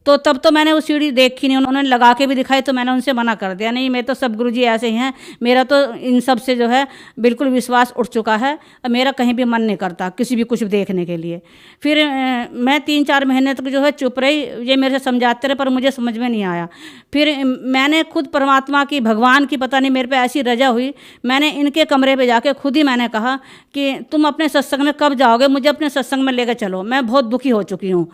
[SPEAKER 7] तो तब तो मैंने वो सीढ़ी देखी नहीं, उन्होंने लगा के भी दिखाई तो मैंने उनसे मना कर दिया, नहीं मैं तो सब गुरुजी ऐसे ही हैं, मेरा तो इन सब से जो है बिल्कुल विश्वास उठ चुका है और मेरा कहीं भी मन नहीं करता किसी भी कुछ देखने के लिए। फिर मैं 3-4 महीने तक जो है चुप रही, ये मेरे से समझाते रहे पर मुझे समझ में नहीं आया। फिर मैंने खुद परमात्मा की, भगवान की पता नहीं मेरे पे ऐसी रजा हुई, मैंने इनके कमरे पे जाके खुद ही मैंने कहा कि तुम अपने सत्संग में कब जाओगे, मुझे अपने सत्संग में लेकर चलो, मैं बहुत दुखी हो चुकी हूँ।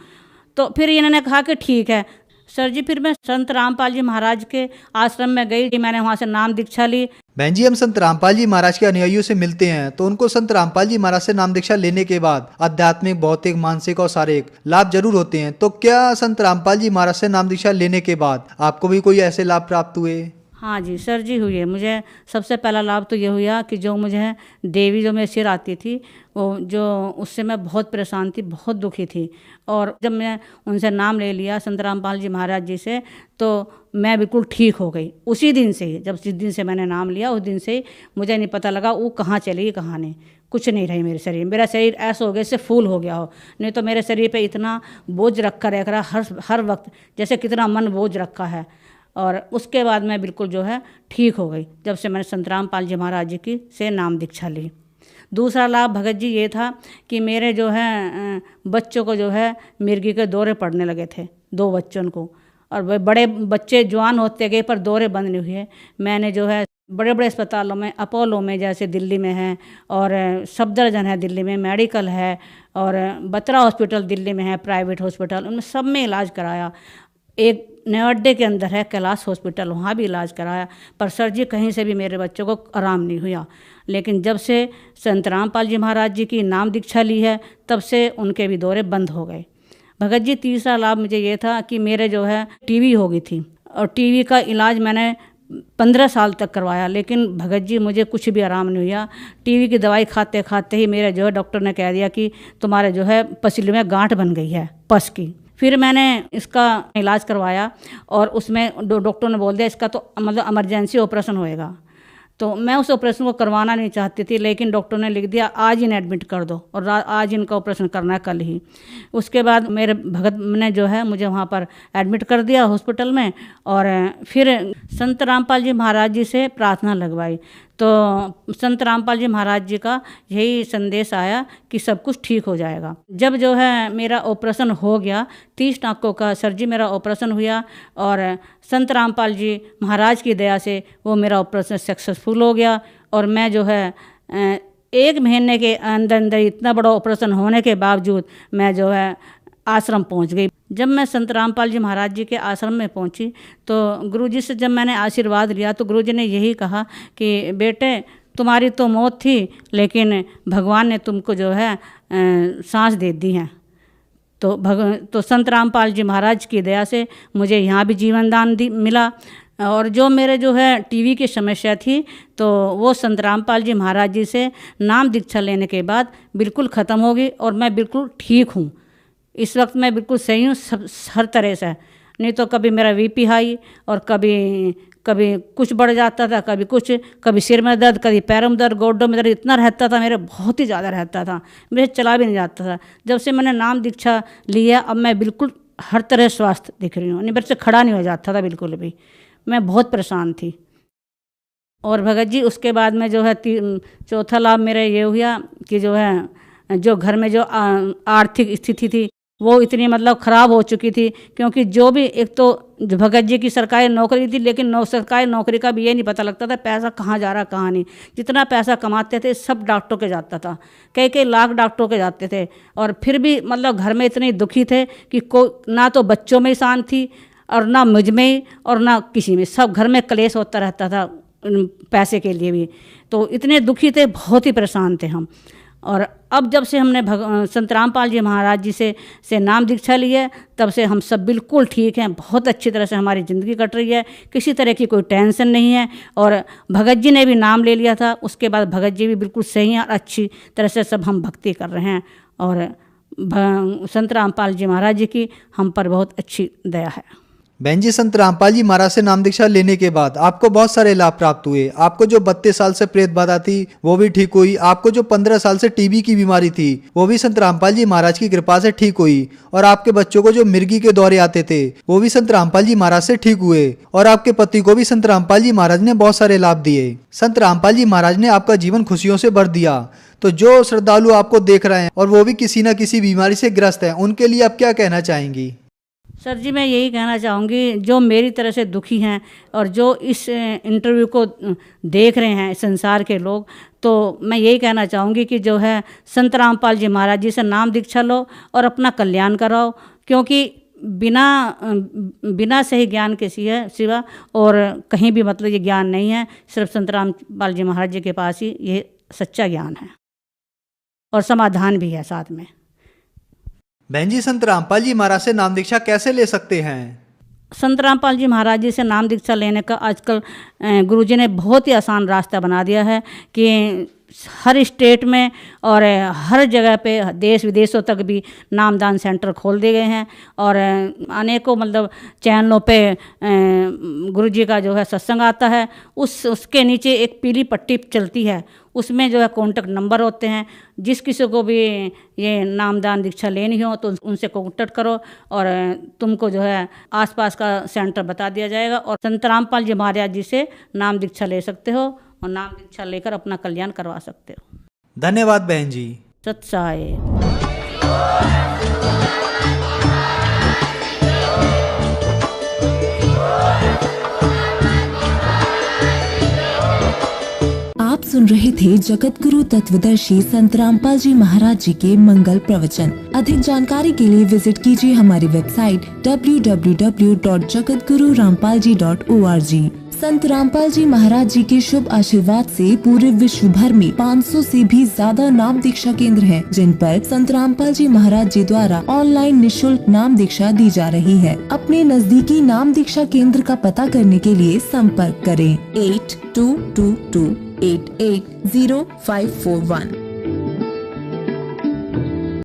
[SPEAKER 7] तो फिर इन्होंने कहा कि ठीक है सर जी। फिर मैं संत रामपाल जी महाराज के आश्रम में गई, मैंने वहाँ से नाम दीक्षा ली।
[SPEAKER 4] बहन जी हम संत रामपाल जी महाराज के अनुयायियों से मिलते हैं तो उनको संत रामपाल जी महाराज से नाम दीक्षा लेने के बाद आध्यात्मिक, भौतिक, मानसिक और शारीरिक लाभ जरूर होते हैं। तो क्या संत रामपाल जी महाराज से नाम दीक्षा लेने के बाद आपको भी कोई ऐसे लाभ प्राप्त हुए?
[SPEAKER 7] हाँ जी सर जी हुए। मुझे सबसे पहला लाभ तो ये हुआ कि जो मुझे देवी जो मेरे सिर आती थी, वो जो उससे मैं बहुत परेशान थी, बहुत दुखी थी। और जब मैं उनसे नाम ले लिया संत रामपाल जी महाराज जी से, तो मैं बिल्कुल ठीक हो गई उसी दिन से ही। जिस दिन से मैंने नाम लिया उस दिन से ही मुझे नहीं पता लगा वो कहाँ चली कहाँ नहीं। कुछ नहीं रही मेरे शरीर। मेरा शरीर ऐसा हो गया जैसे फूल हो गया हो, नहीं तो मेरे शरीर पे इतना बोझ रखा रहा हर वक्त, जैसे कितना मन बोझ रखा है। और उसके बाद मैं बिल्कुल जो है ठीक हो गई जब से मैंने संत रामपाल जी महाराज जी की से नाम दीक्षा ली। दूसरा लाभ भगत जी ये था कि मेरे जो है बच्चों को जो है मिर्गी के दौरे पड़ने लगे थे, 2 बच्चों को, और वे बड़े बच्चे जवान होते गए पर दौरे बंद नहीं हुए। मैंने जो है बड़े बड़े अस्पतालों में, अपोलो में जैसे दिल्ली में है, और सफदरजंग है दिल्ली में, मेडिकल है, और बत्रा हॉस्पिटल दिल्ली में है, प्राइवेट हॉस्पिटल, उनमें सब में इलाज कराया। एक नवअड्डे के अंदर है कैलाश हॉस्पिटल, वहाँ भी इलाज कराया, पर सर जी कहीं से भी मेरे बच्चों को आराम नहीं हुआ। लेकिन जब से संत रामपाल जी महाराज जी की नाम दीक्षा ली है तब से उनके भी दौरे बंद हो गए। भगत जी तीसरा लाभ मुझे ये था कि मेरे जो है टीबी हो गई थी, और टीबी का इलाज मैंने 15 साल तक करवाया, लेकिन भगत जी मुझे कुछ भी आराम नहीं हुआ। टीबी की दवाई खाते खाते ही मेरे जो है डॉक्टर ने कह दिया कि तुम्हारे जो है पसली में गांठ बन गई है पस की। फिर मैंने इसका इलाज करवाया और उसमें डॉक्टर ने बोल दिया इसका तो मतलब इमरजेंसी ऑपरेशन होएगा। तो मैं उस ऑपरेशन को करवाना नहीं चाहती थी, लेकिन डॉक्टर ने लिख दिया आज इन्हें एडमिट कर दो और आज इनका ऑपरेशन करना है कल ही। उसके बाद मेरे भगत ने जो है मुझे वहाँ पर एडमिट कर दिया हॉस्पिटल में, और फिर संत रामपाल जी महाराज जी से प्रार्थना लगवाई। तो संत रामपाल जी महाराज जी का यही संदेश आया कि सब कुछ ठीक हो जाएगा। जब जो है मेरा ऑपरेशन हो गया, 30 टाँकों का सर जी मेरा ऑपरेशन हुआ, और संत रामपाल जी महाराज की दया से वो मेरा ऑपरेशन सक्सेसफुल हो गया। और मैं जो है 1 महीने के अंदर अंदर इतना बड़ा ऑपरेशन होने के बावजूद मैं जो है आश्रम पहुंच गई। जब मैं संत रामपाल जी महाराज जी के आश्रम में पहुंची तो गुरुजी से जब मैंने आशीर्वाद लिया तो गुरुजी ने यही कहा कि बेटे तुम्हारी तो मौत थी, लेकिन भगवान ने तुमको जो है सांस दे दी है। तो संत रामपाल जी महाराज की दया से मुझे यहाँ भी जीवन दान मिला, और जो मेरे जो है टीवी की समस्या थी तो वो संत रामपाल जी महाराज जी से नाम दीक्षा लेने के बाद बिल्कुल ख़त्म हो गई, और मैं बिल्कुल ठीक हूँ। इस वक्त मैं बिल्कुल सही हूँ हर तरह से। नहीं तो कभी मेरा बीपी हाई, और कभी कुछ बढ़ जाता था, कभी सिर में दर्द, कभी पैरों में दर्द, गोड्डों में दर्द इतना रहता था मेरे, बहुत ही ज़्यादा रहता था, मुझे चला भी नहीं जाता था। जब से मैंने नाम दीक्षा लिया अब मैं बिल्कुल हर तरह स्वस्थ दिख रही हूँ, नहीं मेरे से खड़ा नहीं हो जाता था बिल्कुल भी, मैं बहुत परेशान थी। और भगत जी उसके बाद में जो है चौथा लाभ मेरा ये हुआ कि जो है जो घर में जो आर्थिक स्थिति थी वो इतनी मतलब ख़राब हो चुकी थी, क्योंकि जो भी एक तो भगत जी की सरकारी नौकरी थी, लेकिन सरकारी नौकरी का भी ये नहीं पता लगता था पैसा कहाँ जा रहा कहाँ नहीं। जितना पैसा कमाते थे सब डॉक्टरों के जाता था, कई लाख डॉक्टरों के जाते थे, और फिर भी मतलब घर में इतने दुखी थे कि ना तो बच्चों में शांति थी और ना मुझ में और ना किसी में, सब घर में क्लेश होता रहता था पैसे के लिए भी। तो इतने दुखी थे, बहुत ही परेशान थे हम। और अब जब से हमने संत रामपाल जी महाराज जी से नाम दीक्षा ली है तब से हम सब बिल्कुल ठीक हैं, बहुत अच्छी तरह से हमारी ज़िंदगी कट रही है, किसी तरह की कोई टेंशन नहीं है। और भगत जी ने भी नाम ले लिया था, उसके बाद भगत जी भी बिल्कुल सही हैं और अच्छी तरह से सब हम भक्ति कर रहे हैं, और संत रामपाल जी महाराज जी की हम पर बहुत अच्छी दया है।
[SPEAKER 4] बहन जी, संत रामपाल जी महाराज से नाम दीक्षा लेने के बाद आपको बहुत सारे लाभ प्राप्त हुए। आपको जो 32 साल से प्रेत बाधा थी वो भी ठीक हुई। आपको जो 15 साल से टीबी की बीमारी थी वो भी संत रामपाल जी महाराज की कृपा से ठीक हुई। और आपके बच्चों को जो मिर्गी के दौरे आते थे वो भी संत रामपाल जी महाराज से ठीक हुए। और आपके पति को भी संत रामपाल जी महाराज ने बहुत सारे लाभ दिए। संत रामपाल जी महाराज ने आपका जीवन खुशियों से भर दिया। तो जो श्रद्धालु आपको देख रहे हैं और वो भी किसी न किसी बीमारी से ग्रस्त है, उनके लिए आप क्या कहना चाहेंगी?
[SPEAKER 7] सर जी, मैं यही कहना चाहूँगी जो मेरी तरह से दुखी हैं और जो इस इंटरव्यू को देख रहे हैं संसार के लोग, तो मैं यही कहना चाहूँगी कि जो है संत रामपाल जी महाराज जी से नाम दीक्षा लो और अपना कल्याण कराओ, क्योंकि बिना सही ज्ञान के सिवा और कहीं भी मतलब ये ज्ञान नहीं है। सिर्फ संत रामपाल जी महाराज जी के पास ही ये सच्चा ज्ञान है और समाधान भी है साथ में।
[SPEAKER 4] बहन जी, संत रामपाल जी महाराज से नाम दीक्षा कैसे ले सकते हैं?
[SPEAKER 7] संत रामपाल जी महाराज जी से नाम दीक्षा लेने का आजकल गुरुजी ने बहुत ही आसान रास्ता बना दिया है कि हर स्टेट में और हर जगह पे देश विदेशों तक भी नामदान सेंटर खोल दिए गए हैं और अनेकों मतलब चैनलों पे गुरुजी का जो है सत्संग आता है। उसके नीचे एक पीली पट्टी चलती है, उसमें जो है कॉन्टेक्ट नंबर होते हैं। जिस किसी को भी ये नामदान दीक्षा लेनी हो तो उनसे कॉन्टेक्ट करो और तुमको जो है आसपास का सेंटर बता दिया जाएगा और संत रामपाल जी महाराज जी से नाम दीक्षा ले सकते हो और नाम दीक्षा लेकर अपना कल्याण करवा सकते हो।
[SPEAKER 4] धन्यवाद बहन जी।
[SPEAKER 7] सत साहेब।
[SPEAKER 8] आप सुन रहे थे जगत गुरु तत्वदर्शी संत रामपाल जी महाराज जी के मंगल प्रवचन। अधिक जानकारी के लिए विजिट कीजिए हमारी वेबसाइट www.jagatgururampalji.org। संत रामपाल जी महाराज जी के शुभ आशीर्वाद से पूरे विश्व भर में 500 से भी ज्यादा नाम दीक्षा केंद्र हैं, जिन पर संत रामपाल जी महाराज जी द्वारा ऑनलाइन निशुल्क नाम दीक्षा दी जा रही है। अपने नजदीकी नाम दीक्षा केंद्र का पता करने के लिए संपर्क करें 8222880541।